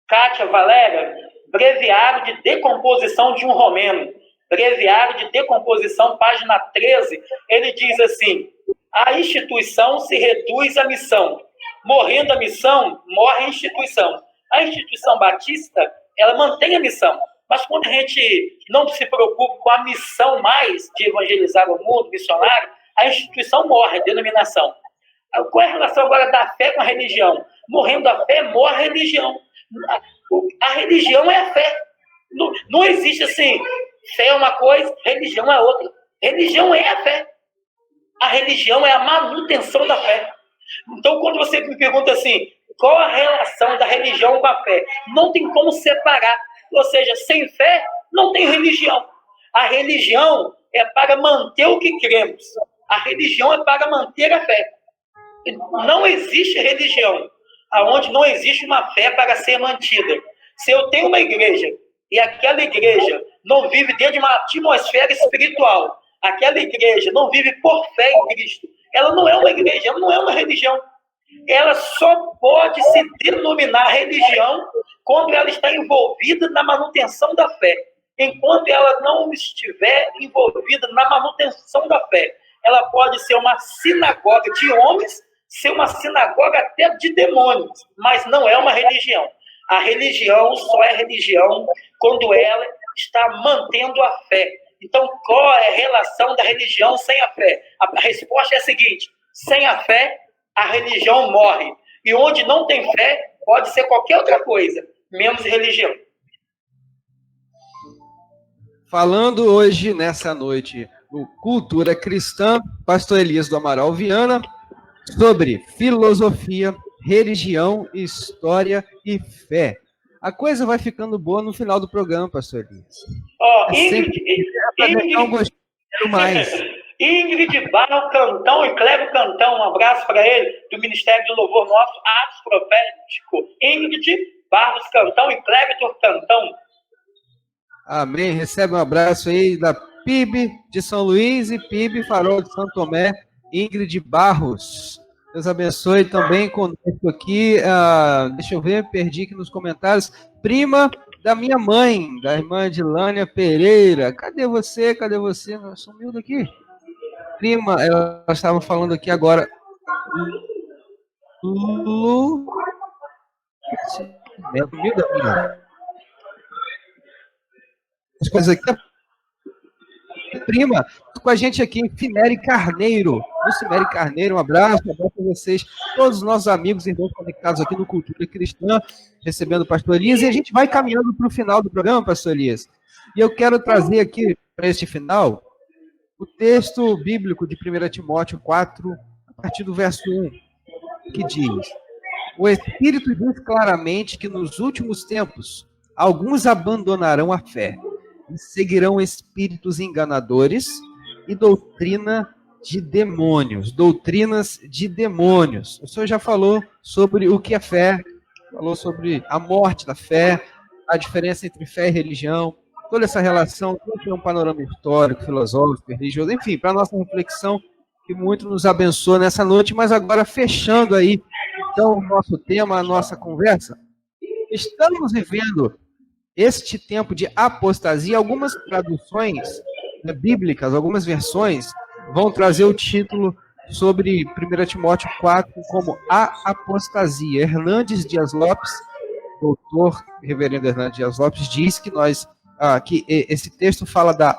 Kátia Valéria, breviário de decomposição de um romeno, breviário de decomposição, página 13, ele diz assim: a instituição se reduz à missão. Morrendo a missão, morre a instituição. A instituição batista, ela mantém a missão. Mas quando a gente não se preocupa com a missão mais de evangelizar o mundo, missionário, a instituição morre, a denominação. Qual é a relação agora da fé com a religião? Morrendo a fé, morre a religião. A religião é a fé. Não existe assim, fé é uma coisa, religião é outra. Religião é a fé. A religião é a manutenção da fé. Então, quando você me pergunta assim, qual a relação da religião com a fé? Não tem como separar. Ou seja, sem fé, não tem religião. A religião é para manter o que cremos. A religião é para manter a fé. Não existe religião onde não existe uma fé para ser mantida. Se eu tenho uma igreja e aquela igreja não vive dentro de uma atmosfera espiritual, aquela igreja não vive por fé em Cristo, ela não é uma igreja, ela não é uma religião. Ela só pode se denominar religião quando ela está envolvida na manutenção da fé. Enquanto ela não estiver envolvida na manutenção da fé, ela pode ser uma sinagoga de homens, ser uma sinagoga até de demônios, mas não é uma religião. A religião só é religião quando ela está mantendo a fé. Então, qual é a relação da religião sem a fé? A resposta é a seguinte: sem a fé, a religião morre. E onde não tem fé, pode ser qualquer outra coisa, menos religião. Falando hoje, nessa noite, no Cultura Cristã, pastor Elias do Amaral Viana, sobre filosofia, religião, história e fé. A coisa vai ficando boa no final do programa, pastor Elias. Ingrid Barro Cantão e Cléber Cantão, um abraço para ele, do Ministério de Louvor Nosso, Atos Profético. Ingrid Barros Cantão e Cléber Cantão. Amém. Recebe um abraço aí da PIB de São Luís e PIB Farol de Santo Tomé, Ingrid Barros. Deus abençoe também conosco aqui. Deixa eu ver, perdi aqui nos comentários. Prima da minha mãe, da irmã Dilânia Pereira. Cadê você? Cadê você? Sumiu daqui. Prima, elas estavam falando aqui agora. Sumiu da minha. As coisas aqui. Prima, com a gente aqui em Cimere Carneiro. No Cimere Carneiro, um abraço a vocês, todos os nossos amigos e irmãos conectados aqui no Cultura Cristã, recebendo o pastor Elias, e a gente vai caminhando para o final do programa, pastor Elias. E eu quero trazer aqui, para este final, o texto bíblico de 1 Timóteo 4, a partir do verso 1, que diz: o Espírito diz claramente que nos últimos tempos, alguns abandonarão a fé, e seguirão espíritos enganadores e doutrinas de demônios. O senhor já falou sobre o que é fé, falou sobre a morte da fé, a diferença entre fé e religião, toda essa relação, tem um panorama histórico, filosófico, religioso, enfim, para a nossa reflexão, que muito nos abençoa nessa noite. Mas agora, fechando aí, então, o nosso tema, a nossa conversa, estamos vivendo este tempo de apostasia. Algumas traduções bíblicas, algumas versões, vão trazer o título sobre 1 Timóteo 4 como a apostasia. Hernandes Dias Lopes, doutor reverendo Hernandes Dias Lopes, diz que que esse texto fala da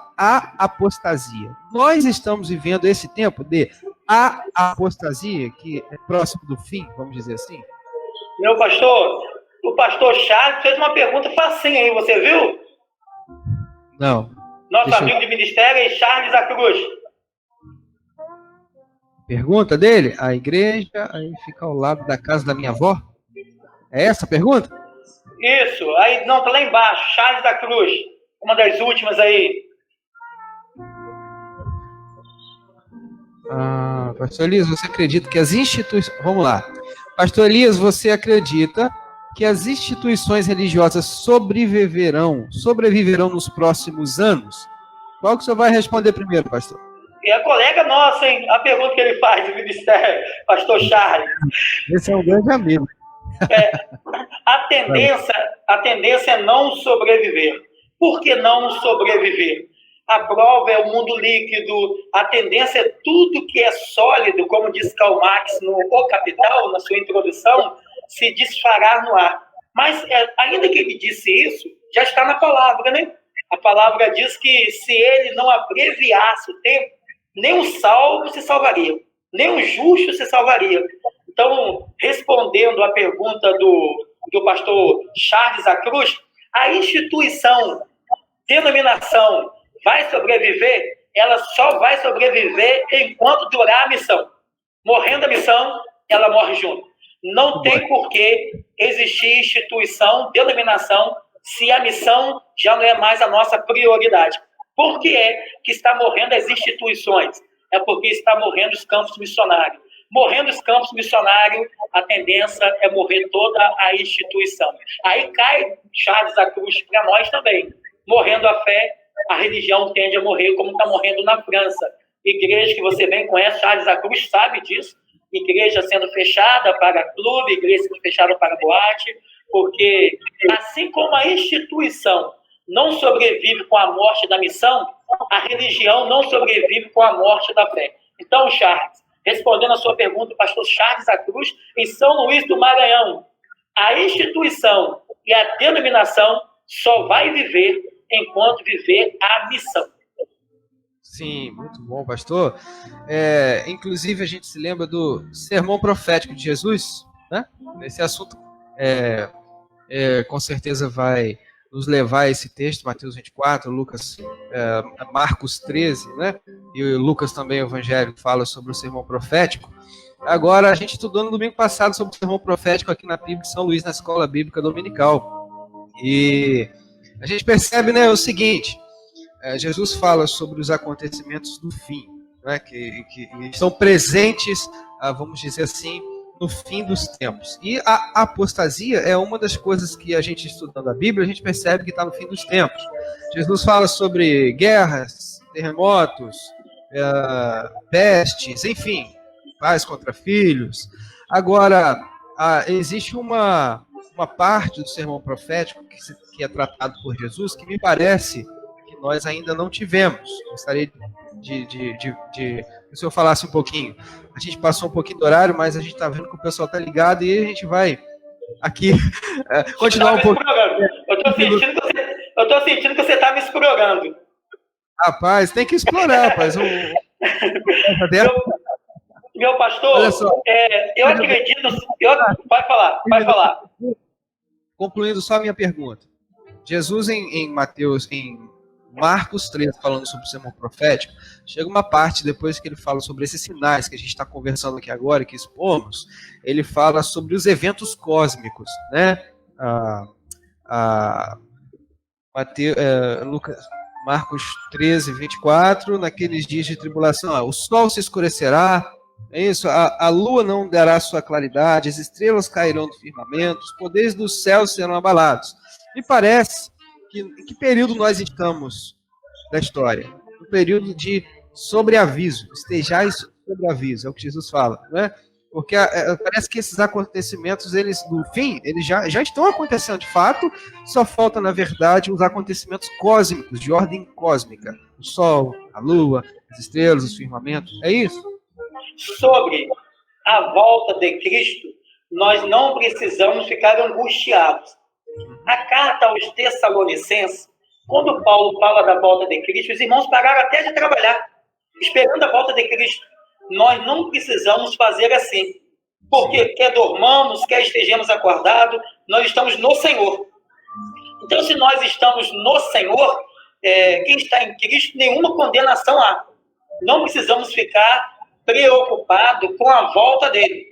apostasia. Nós estamos vivendo esse tempo de apostasia, que é próximo do fim, vamos dizer assim. Meu pastor, o pastor Charles fez uma pergunta facinha aí, você viu? Não. Nosso amigo de ministério é Charles da Cruz. Pergunta dele? A igreja aí fica ao lado da casa da minha avó? É essa a pergunta? Isso. Aí, não, tá lá embaixo. Charles da Cruz. Uma das últimas aí. Pastor Elias, você acredita que as instituições... Vamos lá. Pastor Elias, você acredita que as instituições religiosas sobreviverão nos próximos anos? Qual que o senhor vai responder primeiro, pastor? E a colega nossa, hein? A pergunta que ele faz do ministério, pastor Charles. Esse é um grande amigo. A tendência é não sobreviver. Por que não sobreviver? A prova é o mundo líquido, a tendência é tudo que é sólido, como diz Karl Marx no O Capital, na sua introdução, se desfará no ar. Mas, ainda que ele disse isso, já está na palavra, né? A palavra diz que se ele não abreviasse o tempo, nem o salvo se salvaria, nem o justo se salvaria. Então, respondendo à pergunta do pastor Charles da Cruz, a instituição, denominação, vai sobreviver, ela só vai sobreviver enquanto durar a missão. Morrendo a missão, ela morre junto. Não tem por que existir instituição, denominação, se a missão já não é mais a nossa prioridade. Por que é que está morrendo as instituições? É porque está morrendo os campos missionários. Morrendo os campos missionários, a tendência é morrer toda a instituição. Aí cai Charles da Cruz para nós também. Morrendo a fé, a religião tende a morrer, como está morrendo na França. Igreja que você bem conhece, Charles da Cruz sabe disso. Igreja sendo fechada para clube, igreja sendo fechada para boate, porque assim como a instituição não sobrevive com a morte da missão, a religião não sobrevive com a morte da fé. Então, Charles, respondendo a sua pergunta, pastor Charles da Cruz, em São Luís do Maranhão, a instituição e a denominação só vai viver enquanto viver a missão. Sim, muito bom, pastor. Inclusive, a gente se lembra do sermão profético de Jesus, né? Esse assunto com certeza vai nos levar a esse texto, Mateus 24, Marcos 13, né? E Lucas também, o Evangelho, fala sobre o sermão profético. Agora, a gente estudou no domingo passado sobre o sermão profético aqui na PIB de São Luís, na Escola Bíblica Dominical. E a gente percebe, né, o seguinte: Jesus fala sobre os acontecimentos do fim, né, que estão presentes, vamos dizer assim, no fim dos tempos. E a apostasia é uma das coisas que a gente, estudando a Bíblia, a gente percebe que está no fim dos tempos. Jesus fala sobre guerras, terremotos, pestes, enfim, pais contra filhos. Agora, existe uma parte do sermão profético que é tratado por Jesus que me parece que nós ainda não tivemos. Gostaria de o senhor falasse um pouquinho. A gente passou um pouquinho do horário, mas a gente está vendo que o pessoal está ligado e a gente vai aqui continuar um pouquinho. Eu estou sentindo que você está me explorando. Rapaz, tem que explorar, rapaz. Meu pastor, eu acredito... Pode falar. Concluindo só a minha pergunta. Jesus em Marcos 13, falando sobre o sermão profético, chega uma parte depois que ele fala sobre esses sinais que a gente está conversando aqui agora, que expomos, ele fala sobre os eventos cósmicos, né? Marcos 13, 24, naqueles dias de tribulação, o sol se escurecerá, é isso, a lua não dará sua claridade, as estrelas cairão do firmamento, os poderes dos céus serão abalados. Me parece em que período nós estamos da história? Um período de sobreaviso, estejais sobre aviso, é o que Jesus fala, né? Porque parece que esses acontecimentos, no fim, eles já estão acontecendo de fato, só falta, na verdade, os acontecimentos cósmicos, de ordem cósmica. O sol, a lua, as estrelas, os firmamentos, é isso? Sobre a volta de Cristo, nós não precisamos ficar angustiados. A carta aos Tessalonicenses, quando Paulo fala da volta de Cristo, os irmãos pararam até de trabalhar, esperando a volta de Cristo. Nós não precisamos fazer assim, porque quer dormamos, quer estejamos acordados, nós estamos no Senhor. Então, se nós estamos no Senhor, quem está em Cristo, nenhuma condenação há. Não precisamos ficar preocupados com a volta dele.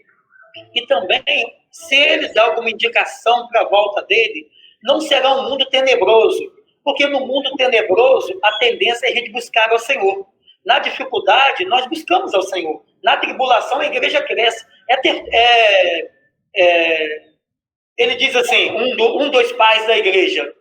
E também, se ele dá alguma indicação para a volta dele, não será um mundo tenebroso, porque no mundo tenebroso a tendência é a gente buscar ao Senhor. Na dificuldade, nós buscamos ao Senhor. Na tribulação, a igreja cresce. Ele diz assim, dos pais da igreja,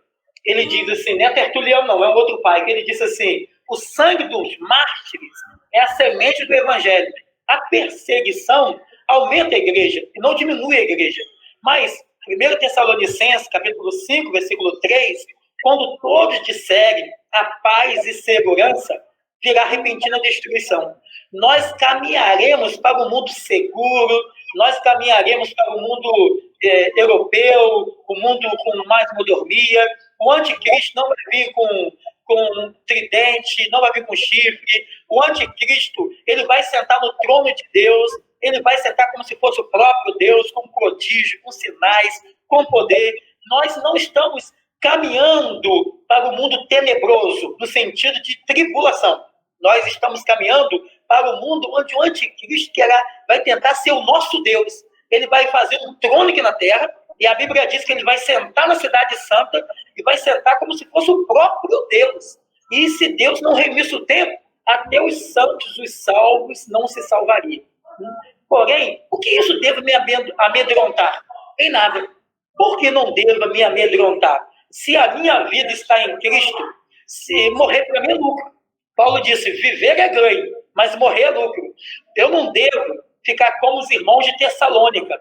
ele diz assim, não é Tertuliano não, é um outro pai, que ele diz assim, o sangue dos mártires é a semente do evangelho. A perseguição aumenta a igreja, e não diminui a igreja. Mas, 1 Tessalonicenses, capítulo 5, versículo 3, quando todos disserem a paz e segurança, virá repentina destruição. Nós caminharemos para um mundo seguro, nós caminharemos para um mundo europeu, um mundo com mais mordomia. O anticristo não vai vir com tridente, não vai vir com chifre. O anticristo, ele vai sentar no trono de Deus, ele vai sentar como se fosse o próprio Deus, com prodígio, com sinais, com poder. Nós não estamos caminhando para o mundo tenebroso, no sentido de tribulação. Nós estamos caminhando para o mundo onde o anticristo vai tentar ser o nosso Deus. Ele vai fazer um trono aqui na terra, e a Bíblia diz que ele vai sentar na cidade santa, e vai sentar como se fosse o próprio Deus. E se Deus não remisse o tempo, até os santos, os salvos, não se salvariam. Porém, o que isso deve me amedrontar? Em nada. Por que não deva me amedrontar? Se a minha vida está em Cristo, se morrer para mim é lucro. Paulo disse, viver é ganho, mas morrer é lucro. Eu não devo ficar como os irmãos de Tessalônica,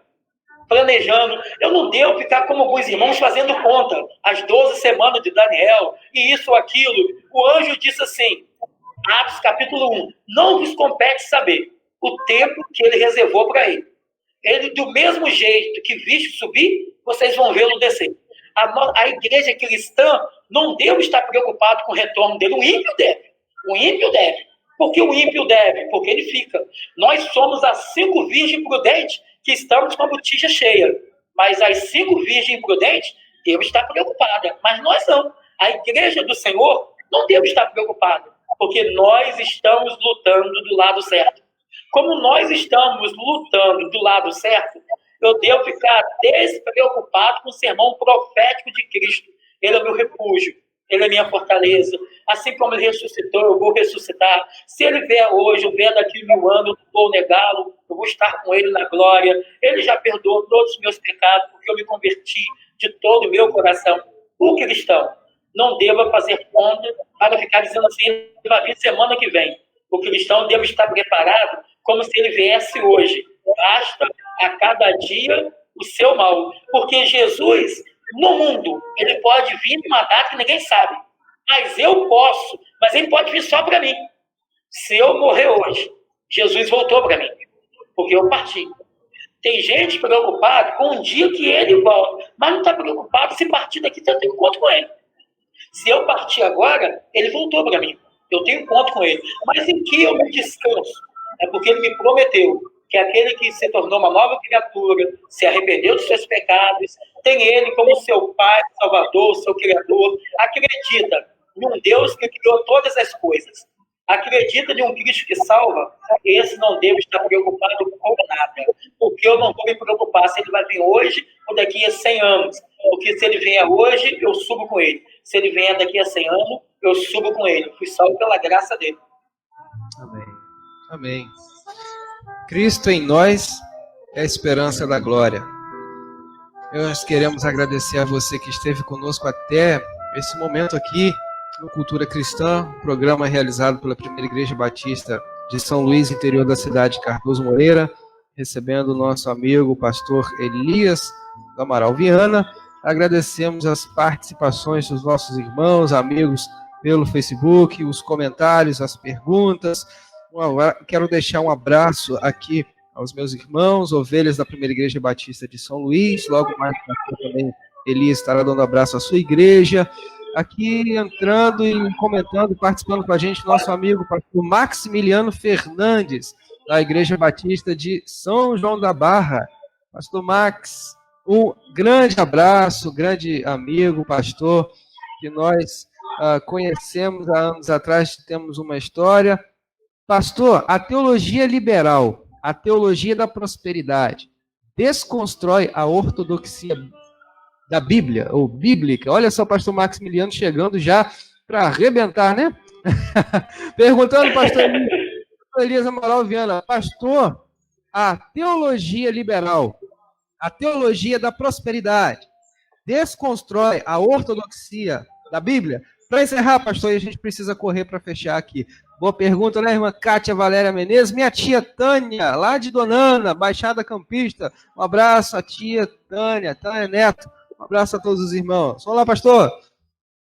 planejando. Eu não devo ficar como alguns irmãos fazendo conta, as 12 semanas de Daniel, e isso, aquilo. O anjo disse assim, Atos capítulo 1, não vos compete saber o tempo que ele reservou para ele. Ele, do mesmo jeito que viste subir, vocês vão vê-lo descer. A igreja cristã não deve estar preocupado com o retorno dele. O ímpio deve. O ímpio deve. Por que o ímpio deve? Porque ele fica. Nós somos as 5 virgens prudentes que estamos com a botija cheia. Mas as 5 virgens prudentes devem estar preocupadas. Mas nós não. A igreja do Senhor não deve estar preocupada. Porque nós estamos lutando do lado certo. Como nós estamos lutando do lado certo, eu devo ficar despreocupado com o sermão profético de Cristo. Ele é o meu refúgio, ele é a minha fortaleza. Assim como ele ressuscitou, eu vou ressuscitar. Se ele vier hoje, ou vier daqui 1000 anos, eu não vou negá-lo, eu vou estar com ele na glória. Ele já perdoou todos os meus pecados, porque eu me converti de todo o meu coração. O cristão não deva fazer conta para ficar dizendo assim, ele vai vir semana que vem. O cristão deve estar preparado como se ele viesse hoje. Basta a cada dia o seu mal. Porque Jesus, no mundo, ele pode vir numa data que ninguém sabe. Mas eu posso, mas ele pode vir só para mim. Se eu morrer hoje, Jesus voltou para mim, porque eu parti. Tem gente preocupada com o dia que ele volta, mas não está preocupado se partir daqui eu tenho encontro com ele. Se eu partir agora, ele voltou para mim. Eu tenho encontro com ele. Mas em que eu me descanso? É porque ele me prometeu que aquele que se tornou uma nova criatura, se arrependeu dos seus pecados, tem ele como seu Pai, Salvador, seu Criador, acredita em um Deus que criou todas as coisas, acredita em um Cristo que salva, esse não deve estar preocupado com nada, porque eu não vou me preocupar se ele vai vir hoje ou daqui a 100 anos, porque se ele vier hoje, eu subo com ele, se ele vier daqui a 100 anos, eu subo com ele, fui salvo pela graça dele. Amém. Amém. Cristo em nós é a esperança da glória. Nós queremos agradecer a você que esteve conosco até esse momento aqui no Cultura Cristã, programa realizado pela Primeira Igreja Batista de São Luís, interior da cidade de Cardoso Moreira, recebendo o nosso amigo, o pastor Elias do Amaral Viana. Agradecemos as participações dos nossos irmãos, amigos pelo Facebook, os comentários, as perguntas. Quero deixar um abraço aqui aos meus irmãos, ovelhas da Primeira Igreja Batista de São Luís. Logo mais também Elias estará dando abraço à sua igreja. Aqui entrando e comentando, participando com a gente, nosso amigo pastor Maximiliano Fernandes, da Igreja Batista de São João da Barra. Pastor Max, um grande abraço, grande amigo, pastor, que nós conhecemos há anos atrás, temos uma história. Pastor, a teologia liberal, a teologia da prosperidade, desconstrói a ortodoxia da Bíblia, ou bíblica. Olha só o pastor Maximiliano chegando já para arrebentar, né? Perguntando, pastor Elias Amaral Viana, pastor, a teologia liberal, a teologia da prosperidade, desconstrói a ortodoxia da Bíblia? Para encerrar, pastor, a gente precisa correr para fechar aqui. Boa pergunta, né, irmã Kátia Valéria Menezes? Minha tia Tânia, lá de Donana, Baixada Campista. Um abraço à tia Tânia Neto. Um abraço a todos os irmãos. Vamos lá, pastor.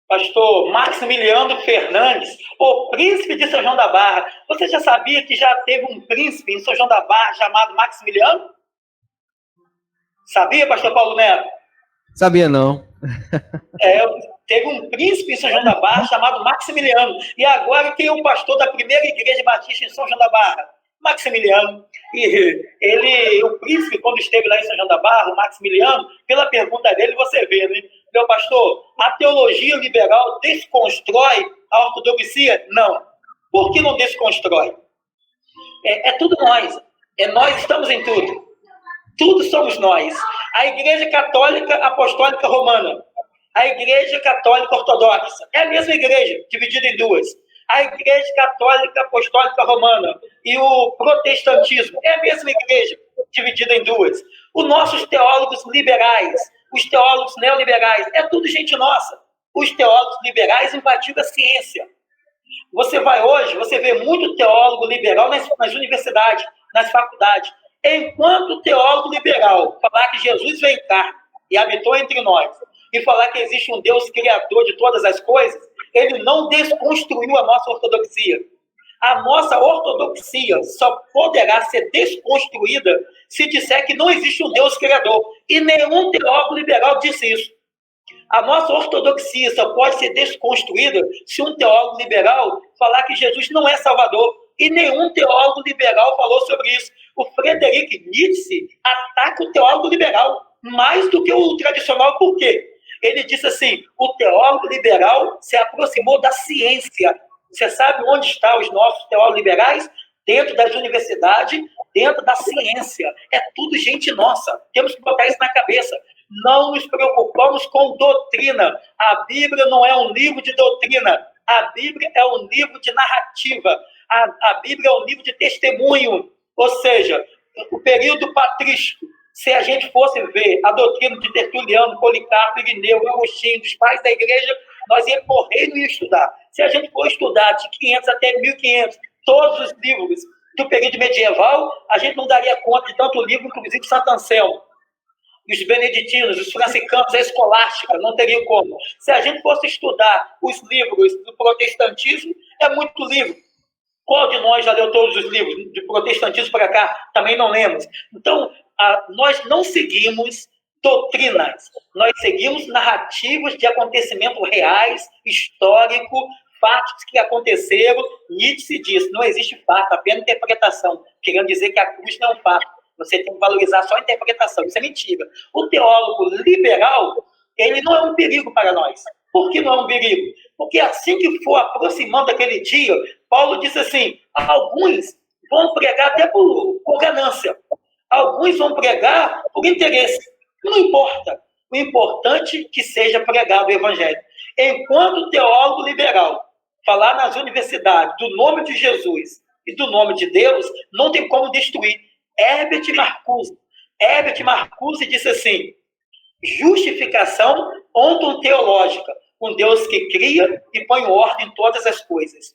Pastor Maximiliano Fernandes, o príncipe de São João da Barra. Você já sabia que já teve um príncipe em São João da Barra chamado Maximiliano? Sabia, pastor Paulo Neto? Sabia não. Teve um príncipe em São João da Barra chamado Maximiliano. E agora quem é o pastor da Primeira Igreja Batista em São João da Barra? Maximiliano. E o príncipe, quando esteve lá em São João da Barra, o Maximiliano, pela pergunta dele, você vê, né? Meu pastor, a teologia liberal desconstrói a ortodoxia? Não. Por que não desconstrói? É tudo nós. Nós estamos em tudo. Tudo somos nós. A Igreja Católica Apostólica Romana, a Igreja Católica Ortodoxa, é a mesma igreja, dividida em duas. A Igreja Católica Apostólica Romana e o protestantismo é a mesma igreja, dividida em duas. Os nossos teólogos liberais, os teólogos neoliberais, é tudo gente nossa. Os teólogos liberais invadiram a ciência. Você vai hoje, você vê muito teólogo liberal nas universidades, nas faculdades. Enquanto o teólogo liberal falar que Jesus veio cá e habitou entre nós, e falar que existe um Deus criador de todas as coisas, ele não desconstruiu a nossa ortodoxia. A nossa ortodoxia só poderá ser desconstruída se disser que não existe um Deus criador. E nenhum teólogo liberal disse isso. A nossa ortodoxia só pode ser desconstruída se um teólogo liberal falar que Jesus não é Salvador. E nenhum teólogo liberal falou sobre isso. O Friedrich Nietzsche ataca o teólogo liberal mais do que o tradicional. Por quê? Ele disse assim, o teólogo liberal se aproximou da ciência. Você sabe onde estão os nossos teólogos liberais? Dentro das universidades, dentro da ciência. É tudo gente nossa. Temos que botar isso na cabeça. Não nos preocupamos com doutrina. A Bíblia não é um livro de doutrina. A Bíblia é um livro de narrativa. A Bíblia é um livro de testemunho. Ou seja, o período patrístico, se a gente fosse ver a doutrina de Tertuliano, Policarpo, Irineu, Agostinho, dos pais da igreja, nós íamos morrer e não ia estudar. Se a gente for estudar de 500 até 1500, todos os livros do período medieval, a gente não daria conta de tanto livro, inclusive Santo Anselmo. Os beneditinos, os franciscanos, a escolástica, não teria como. Se a gente fosse estudar os livros do protestantismo, é muito livro. Qual de nós já leu todos os livros do protestantismo para cá? Também não lemos. Então, nós não seguimos doutrinas, nós seguimos narrativas de acontecimentos reais, históricos, fatos que aconteceram. Nietzsche diz, não existe fato, apenas interpretação, querendo dizer que a cruz não é um fato. Você tem que valorizar só a interpretação. Isso é mentira. O teólogo liberal, ele não é um perigo para nós. Por que não é um perigo? Porque assim que for aproximando aquele dia, Paulo disse assim, alguns vão pregar até por ganância. Alguns vão pregar por interesse. Não importa. O importante é que seja pregado o evangelho. Enquanto o teólogo liberal falar nas universidades do nome de Jesus e do nome de Deus, não tem como destruir. Herbert Marcuse disse assim, justificação ontoteológica, um Deus que cria e põe ordem em todas as coisas.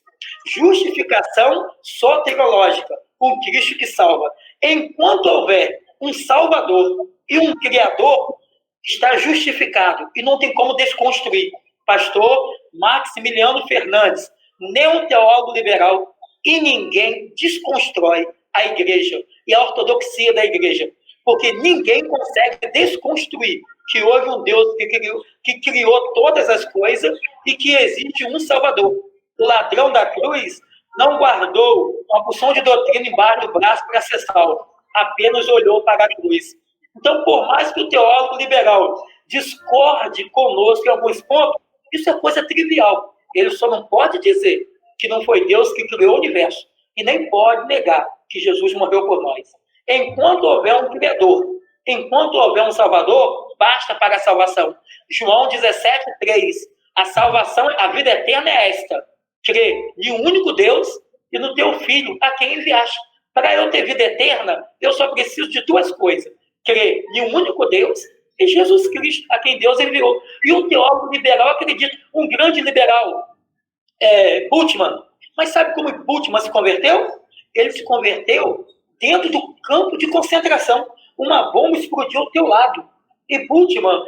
Justificação soteriológica, um Cristo que salva. Enquanto houver um Salvador e um Criador, está justificado e não tem como desconstruir. Pastor Maximiliano Fernandes, neoteólogo liberal, e ninguém desconstrói a igreja e a ortodoxia da igreja, porque ninguém consegue desconstruir que houve um Deus que criou todas as coisas e que existe um Salvador. O ladrão da cruz não guardou uma porção de doutrina embaixo do braço para ser salvo, apenas olhou para a cruz. Então, por mais que o teólogo liberal discorde conosco em alguns pontos, isso é coisa trivial. Ele só não pode dizer que não foi Deus que criou o universo e nem pode negar que Jesus morreu por nós. Enquanto houver um Criador, enquanto houver um Salvador, basta para a salvação. João 17:3, a salvação, a vida eterna é esta, crer em um único Deus e no teu Filho, a quem enviaste. Para eu ter vida eterna, eu só preciso de duas coisas, crer em um único Deus e Jesus Cristo, a quem Deus enviou. E o teólogo liberal acredita, um grande liberal, Bultmann. Mas sabe como Bultmann se converteu? Ele se converteu dentro do campo de concentração. Uma bomba explodiu ao teu lado. E Bultmann,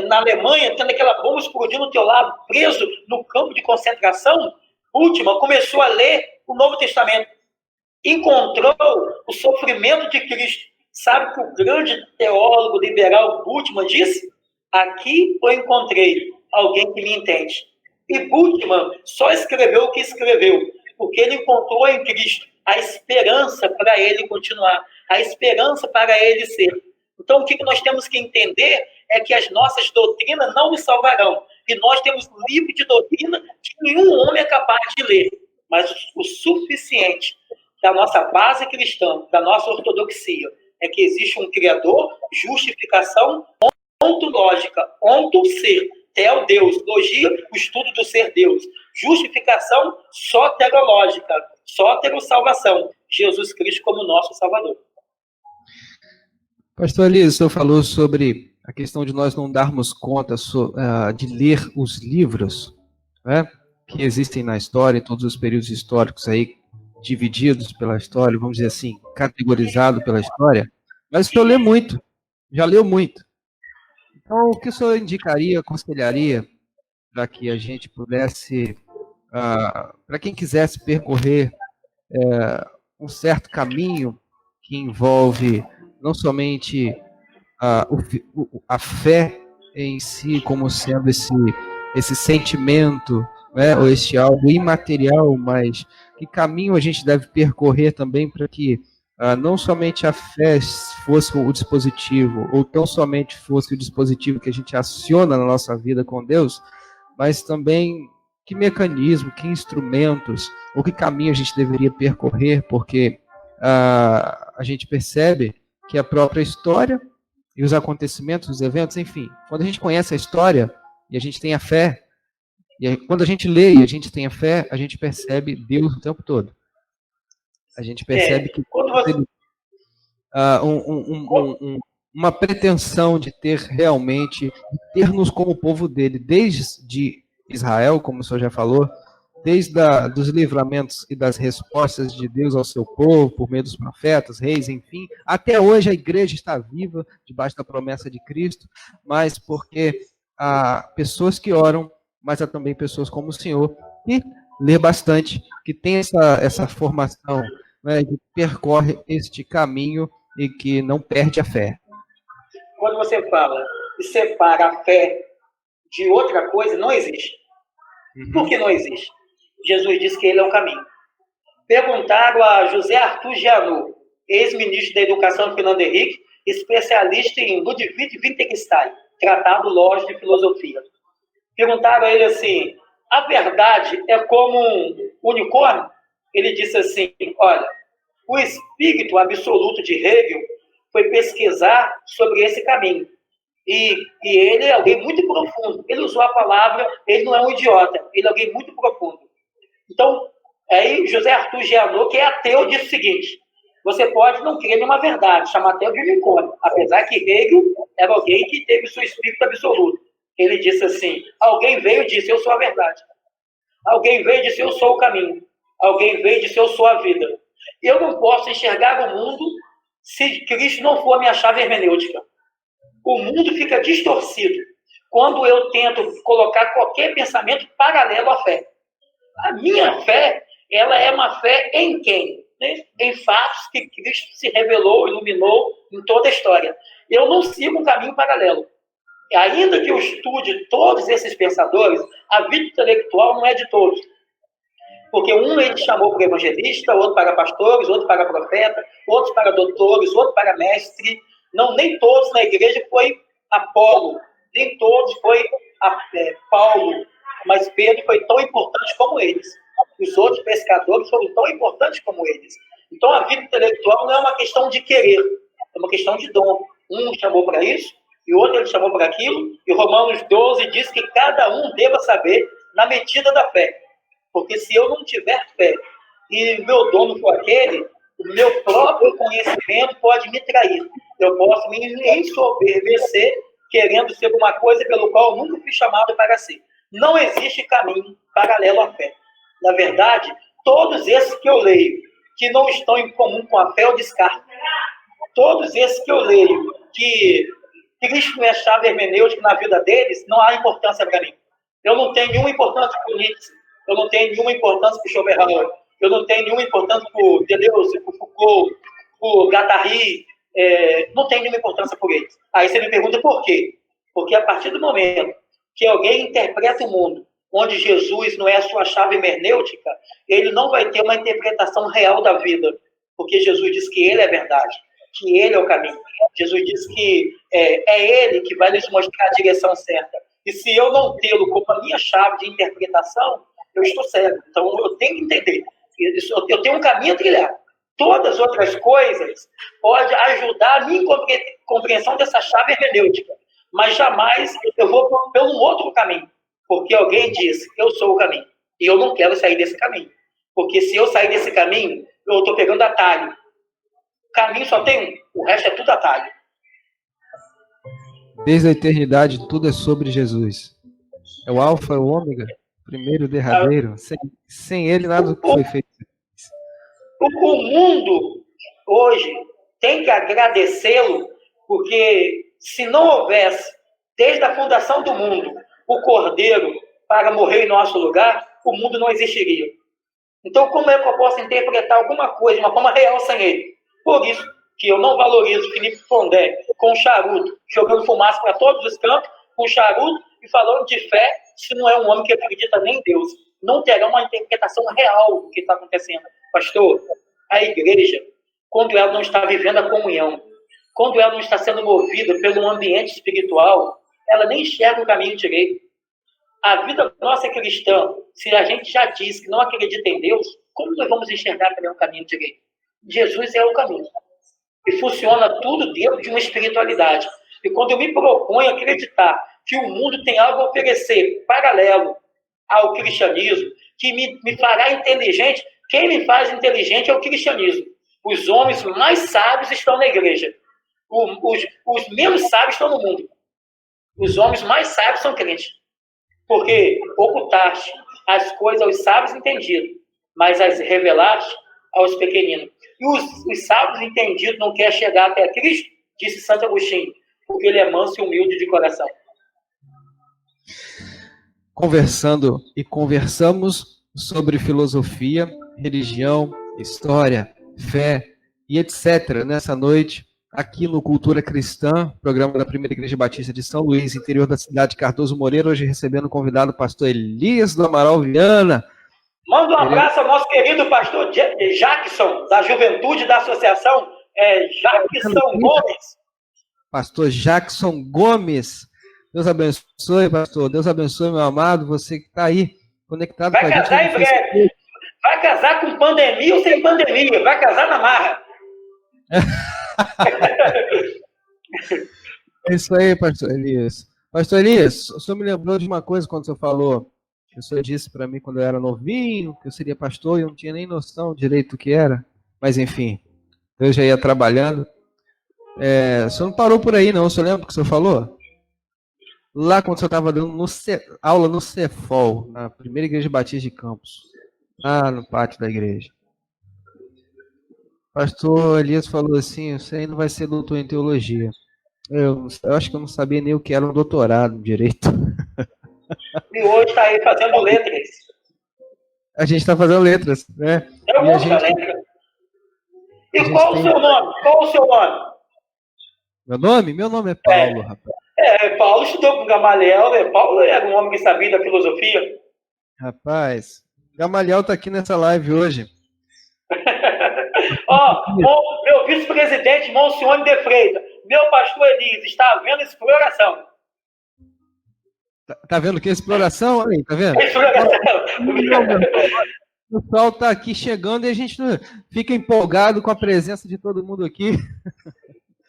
na Alemanha, tendo aquela bomba explodindo ao teu lado, preso no campo de concentração, Bultmann começou a ler o Novo Testamento. Encontrou o sofrimento de Cristo. Sabe o que o grande teólogo liberal Bultmann disse? Aqui eu encontrei alguém que me entende. E Bultmann só escreveu o que escreveu, porque ele encontrou em Cristo a esperança para ele continuar, a esperança para ele ser. Então, o que nós temos que entender é que as nossas doutrinas não nos salvarão. E nós temos um livro de doutrina que nenhum homem é capaz de ler, mas o suficiente da nossa base cristã, da nossa ortodoxia, é que existe um Criador, justificação ontológica, onto-ser, tel, Deus, logia, o estudo do ser Deus, justificação soterológica, sótero-salvação, Jesus Cristo como nosso Salvador. Pastor Elias, o senhor falou sobre a questão de nós não darmos conta de ler os livros, né, que existem na história, em todos os períodos históricos aí, divididos pela história, vamos dizer assim, categorizado pela história, mas o senhor lê muito, já leu muito. Então, o que o senhor indicaria, aconselharia, para que a gente pudesse, para quem quisesse percorrer um certo caminho que envolve não somente a fé em si como sendo esse sentimento, né, ou este algo imaterial, mas que caminho a gente deve percorrer também para que não somente a fé fosse o dispositivo, ou tão somente fosse o dispositivo que a gente aciona na nossa vida com Deus, mas também que mecanismo, que instrumentos, ou que caminho a gente deveria percorrer, porque a gente percebe que a própria história e os acontecimentos, os eventos, enfim, quando a gente conhece a história e a gente tem a fé, e aí, quando a gente lê e a gente tem a fé, a gente percebe Deus o tempo todo. A gente percebe que uma pretensão de ter realmente, de ter-nos como povo dele, desde Israel, como o senhor já falou, desde dos livramentos e das respostas de Deus ao seu povo, por meio dos profetas, reis, enfim, até hoje a igreja está viva, debaixo da promessa de Cristo, mas porque há pessoas que oram, mas há também pessoas como o senhor, que lê bastante, que tem essa formação, né, que percorre este caminho e que não perde a fé. Quando você fala e separa a fé de outra coisa, não existe. Por que não existe? Jesus disse que ele é o caminho. Perguntaram a José Arthur Jeannot, ex-ministro da Educação de Fernando Henrique, especialista em Ludwig Wittgenstein, tratado lógico de filosofia. Perguntaram a ele assim, a verdade é como um unicórnio? Ele disse assim, olha, o espírito absoluto de Hegel foi pesquisar sobre esse caminho. E ele é alguém muito profundo. Ele usou a palavra, ele não é um idiota, ele é alguém muito profundo. Então, aí José Arthur Jeannot, que é ateu, disse o seguinte, você pode não crer numa verdade, chamar ateu de unicórnio, apesar que Hegel era alguém que teve seu espírito absoluto. Ele disse assim, alguém veio e disse, eu sou a verdade. Alguém veio e disse, eu sou o caminho. Alguém veio e disse, eu sou a vida. Eu não posso enxergar o mundo se Cristo não for a minha chave hermenêutica. O mundo fica distorcido quando eu tento colocar qualquer pensamento paralelo à fé. A minha fé, ela é uma fé em quem? Né? Em fatos que Cristo se revelou, iluminou em toda a história. Eu não sigo um caminho paralelo. E ainda que eu estude todos esses pensadores, a vida intelectual não é de todos. Porque um ele chamou para evangelista, outro para pastores, outro para profeta, outros para doutores, outro para mestre. Não, nem todos na igreja foi Apolo, nem todos foi Paulo, mas Pedro foi tão importante como eles. Os outros pescadores foram tão importantes como eles. Então a vida intelectual não é uma questão de querer, é uma questão de dom. Um chamou para isso, e o outro ele chamou para aquilo, e Romanos 12 diz que cada um deva saber na medida da fé. Porque se eu não tiver fé e meu dono for aquele, o meu próprio conhecimento pode me trair. Eu posso me ensoberbecer querendo ser uma coisa pelo qual eu nunca fui chamado para ser. Não existe caminho paralelo à fé. Na verdade, todos esses que eu leio, que não estão em comum com a fé, eu descarto. Todos esses que eu leio, que Cristo não é chave hermenêutica na vida deles, não há importância para mim. Eu não tenho nenhuma importância por Nietzsche. Eu não tenho nenhuma importância por Schopenhauer. Eu não tenho nenhuma importância por Deleuze, por Foucault, por Guattari. Não tenho nenhuma importância por eles. Aí você me pergunta por quê? Porque a partir do momento que alguém interpreta o mundo onde Jesus não é a sua chave hermenêutica, ele não vai ter uma interpretação real da vida. Porque Jesus diz que ele é a verdade, que ele é o caminho. Jesus diz que é ele que vai nos mostrar a direção certa. E se eu não tê-lo como a minha chave de interpretação, eu estou cego. Então, eu tenho que entender. Eu tenho um caminho a trilhar. Todas as outras coisas podem ajudar a minha compreensão dessa chave hermenêutica, mas jamais eu vou pelo outro caminho, porque alguém disse, eu sou o caminho, e eu não quero sair desse caminho, porque se eu sair desse caminho, eu estou pegando atalho. O caminho só tem um, o resto é tudo atalho. Desde a eternidade, tudo é sobre Jesus. É o alfa, o ômega, primeiro e derradeiro. Sem ele, nada do que foi feito. O mundo, hoje, tem que agradecê-lo, porque se não houvesse, desde a fundação do mundo, o Cordeiro para morrer em nosso lugar, o mundo não existiria. Então, como é que eu posso interpretar alguma coisa de uma forma real sem ele? Por isso que eu não valorizo Felipe Pondé com charuto, jogando fumaça para todos os cantos, com charuto e falando de fé, se não é um homem que acredita nem em Deus. Não terá uma interpretação real do que está acontecendo. Pastor, a igreja, quando ela não está vivendo a comunhão, quando ela não está sendo movida pelo ambiente espiritual, ela nem enxerga o caminho direito. A vida nossa cristã, se a gente já diz que não acredita em Deus, como nós vamos enxergar também o caminho direito? Jesus é o caminho. E funciona tudo dentro de uma espiritualidade. E quando eu me proponho acreditar que o mundo tem algo a oferecer paralelo ao cristianismo, que me fará inteligente, quem me faz inteligente é o cristianismo. Os homens mais sábios estão na igreja. Os menos sábios estão no mundo. Os homens mais sábios são crentes. Porque ocultaste as coisas aos sábios entendidos, mas as revelaste aos pequeninos. E os sábios entendidos não querem chegar até Cristo, disse Santo Agostinho, porque ele é manso e humilde de coração. Conversando e conversamos sobre filosofia, religião, história, fé e etc. nessa noite, aqui no Cultura Cristã, programa da Primeira Igreja Batista de São Luís, interior da cidade de Cardoso Moreira, hoje recebendo o convidado o pastor Elias do Amaral Viana. Manda um abraço ao nosso querido pastor Jackson, da Juventude da Associação Jackson Gomes. Pastor Jackson Gomes. Deus abençoe, pastor. Deus abençoe, meu amado, você que está aí conectado com a gente. Vai casar em breve. Vai casar com pandemia ou sem pandemia. Vai casar na marra. É isso aí, pastor Elias. Pastor Elias, o senhor me lembrou de uma coisa quando o senhor falou. O senhor disse para mim quando eu era novinho que eu seria pastor e eu não tinha nem noção direito do que era. Mas enfim, eu já ia trabalhando. O senhor não parou por aí, não. O senhor lembra o que o senhor falou? Lá quando o senhor estava dando aula no Cefol, na Primeira Igreja Batista de Campos, lá no pátio da igreja. Pastor Elias falou assim, você ainda vai ser doutor em teologia. Eu acho que eu não sabia nem o que era um doutorado direito. E hoje está aí fazendo letras. A gente está fazendo letras, né? Eu gosto da letra. E qual o seu nome? Qual o seu nome? Meu nome? Meu nome é Paulo, rapaz. Paulo estudou com Gamaliel, né? Paulo era um homem que sabia da filosofia. Rapaz, Gamaliel está aqui nessa live hoje. Meu vice-presidente, Monsione de Freitas, meu pastor Elias, está havendo exploração. Tá vendo que é exploração? Aí, tá vendo? Exploração. O pessoal está aqui chegando e a gente fica empolgado com a presença de todo mundo aqui.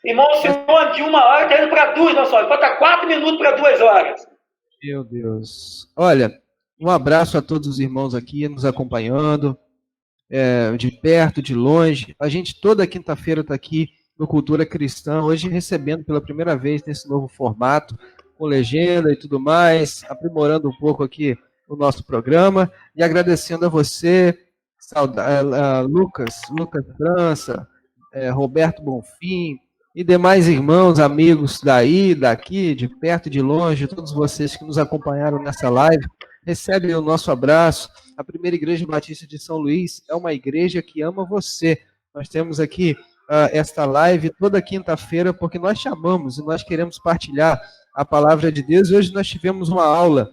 Irmão, Simone, de 1 hora está indo para 2, não só. Falta 4 minutos para 2 horas. Meu Deus. Olha, um abraço a todos os irmãos aqui nos acompanhando, de perto, de longe. A gente toda quinta-feira está aqui no Cultura Cristã, hoje recebendo pela primeira vez nesse novo formato, com legenda e tudo mais, aprimorando um pouco aqui o nosso programa e agradecendo a você, Lucas França, Roberto Bonfim, e demais irmãos, amigos daí, daqui, de perto e de longe, todos vocês que nos acompanharam nessa live, recebem o nosso abraço. A Primeira Igreja Batista de São Luís é uma igreja que ama você. Nós temos aqui esta live toda quinta-feira porque nós chamamos e nós queremos partilhar a palavra de Deus. E hoje nós tivemos uma aula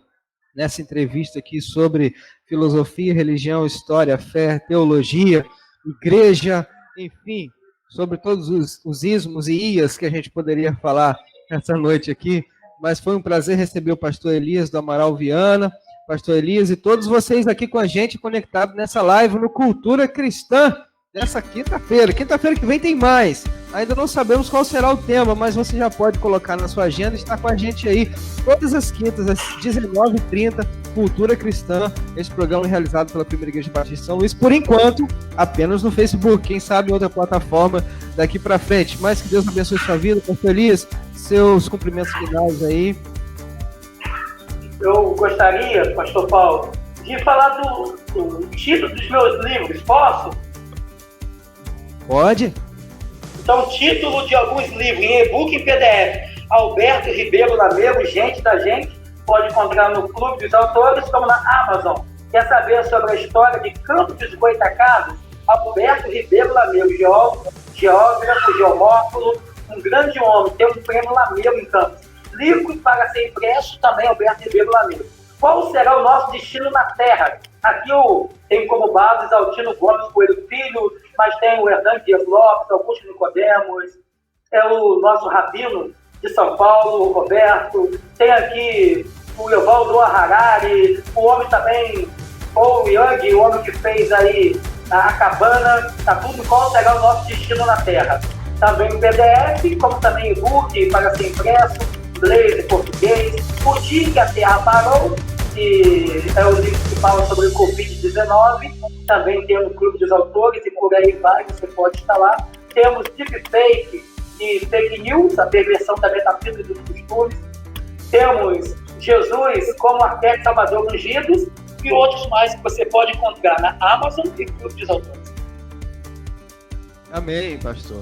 nessa entrevista aqui sobre filosofia, religião, história, fé, teologia, igreja, enfim, sobre todos os ismos e ias que a gente poderia falar essa noite aqui, mas foi um prazer receber o pastor Elias do Amaral Viana, pastor Elias e todos vocês aqui com a gente conectados nessa live no Cultura Cristã. dessa quinta-feira. Quinta-feira que vem tem mais. Ainda não sabemos qual será o tema, mas você já pode colocar na sua agenda e estar com a gente aí todas as quintas, às 19h30, Cultura Cristã. Esse programa é realizado pela Primeira Igreja Batista de São Luís, por enquanto, apenas no Facebook. Quem sabe em outra plataforma daqui para frente. Mas que Deus abençoe sua vida, tô feliz. Seus cumprimentos finais aí. Eu gostaria, pastor Paulo, de falar do título dos meus livros. Posso? Pode. Então, título de alguns livros em e-book e PDF. Alberto Ribeiro Lamego, Gente da Gente. Pode encontrar no Clube dos Autores, como na Amazon. Quer saber sobre a história de Campo dos Goitacazes? Alberto Ribeiro Lamego, geógrafo, geomórfolo, um grande homem, tem um prêmio Lamego em Campos. Livro para ser impresso, também Alberto Ribeiro Lamego. Qual será o nosso destino na Terra? Aqui eu tenho como base Altino Gomes Coelho Filho, mas tem o Hernando Dias Lopes, Augusto Nicodemos, é o nosso rabino de São Paulo, o Roberto, tem aqui o Evaldo Harari, o homem também, Paul Young, o homem que fez aí a cabana, tá tudo. Qual será o nosso destino na Terra? Também o PDF, como também e-book para ser impresso, inglês e português, O Dia que a Terra Parou, que é o livro que fala sobre o Covid-19, também tem o Clube dos Autores e por aí vai, você pode estar lá. Temos deepfake e fake news, a perversão da metafísica e dos costumes. Temos Jesus como Arquétipo Salvador Ungidos e outros mais que você pode encontrar na Amazon e Clube dos Autores. Amém, pastor.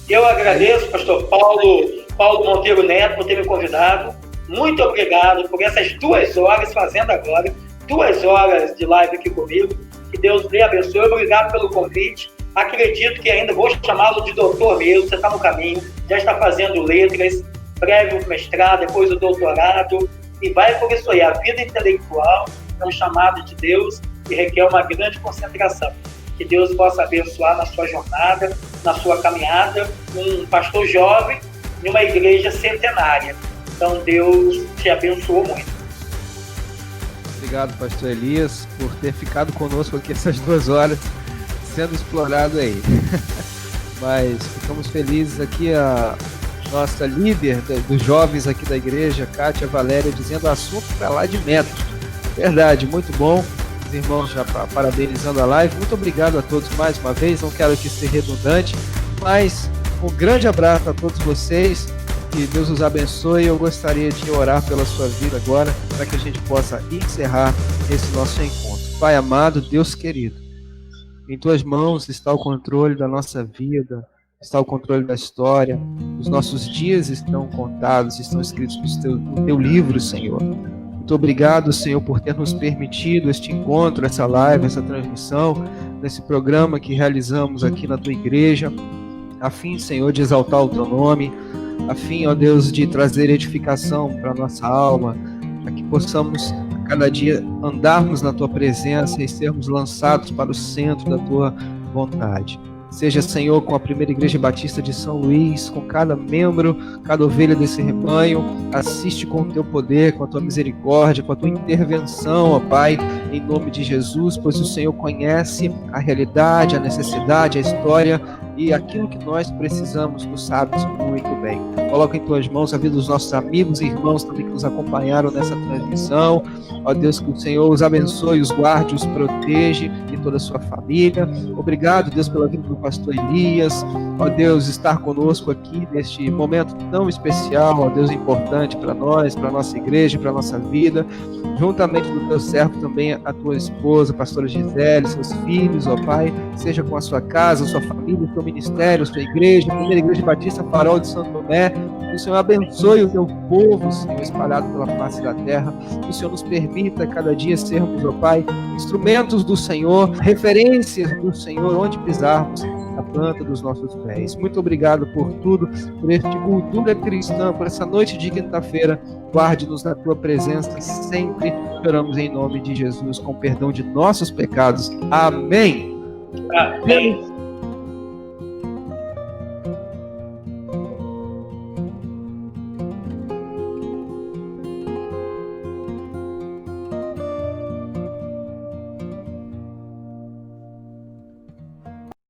Eu agradeço, pastor Paulo Monteiro Neto, por ter me convidado. Muito obrigado por essas 2 horas, fazendo agora 2 horas de live aqui comigo. Que Deus lhe abençoe. Obrigado pelo convite. Acredito que ainda vou chamá-lo de doutor mesmo. Você está no caminho, já está fazendo letras, breve o mestrado, depois o doutorado. E vai por isso aí. A vida intelectual é um chamado de Deus e requer uma grande concentração. Que Deus possa abençoar na sua jornada, na sua caminhada, um pastor jovem em uma igreja centenária. Então, Deus te abençoou muito. Obrigado, pastor Elias, por ter ficado conosco aqui essas 2 horas, sendo explorado aí. Mas ficamos felizes aqui, a nossa líder dos jovens aqui da igreja, Kátia Valéria, dizendo assunto para lá de metro. Verdade, muito bom. Os irmãos já parabenizando a live. Muito obrigado a todos mais uma vez. Não quero aqui ser redundante, mas um grande abraço a todos vocês. Que Deus os abençoe. Eu gostaria de orar pela sua vida agora, para que a gente possa encerrar esse nosso encontro. Pai amado, Deus querido, em tuas mãos está o controle da nossa vida, está o controle da história. Os nossos dias estão contados, estão escritos no teu livro, Senhor. Muito obrigado, Senhor, por ter nos permitido este encontro, essa live, essa transmissão, nesse programa que realizamos aqui na tua igreja, a fim, Senhor, de exaltar o teu nome, a fim, ó Deus, de trazer edificação para a nossa alma, para que possamos cada dia andarmos na tua presença e sermos lançados para o centro da tua vontade. Seja, Senhor, com a Primeira Igreja Batista de São Luís, com cada membro, cada ovelha desse rebanho, assiste com o teu poder, com a tua misericórdia, com a tua intervenção, ó Pai, em nome de Jesus, pois o Senhor conhece a realidade, a necessidade, a história e aquilo que nós precisamos, tu sabes muito bem. Coloca em tuas mãos a vida dos nossos amigos e irmãos também que nos acompanharam nessa transmissão. Ó Deus, que o Senhor os abençoe, os guarde, os protege e toda a sua família. Obrigado, Deus, pela vida do pastor Elias. Ó Deus, estar conosco aqui neste momento tão especial, ó Deus, importante para nós, para a nossa igreja, para a nossa vida. Juntamente do teu servo também a tua esposa, a pastora Gisele, seus filhos, ó Pai, seja com a sua casa, a sua família, o teu ministério, a sua igreja, a Primeira Igreja Batista Farol de Santo Tomé. Que o Senhor abençoe o teu povo, Senhor, espalhado pela face da terra. Que o Senhor nos permita cada dia sermos, ó Pai, instrumentos do Senhor, referências do Senhor, onde pisarmos a planta dos nossos pés. Muito obrigado por tudo, por este Cultura Cristã, por essa noite de quinta-feira. Guarde-nos na tua presença sempre. Oramos em nome de Jesus, com perdão de nossos pecados. Amém. Amém.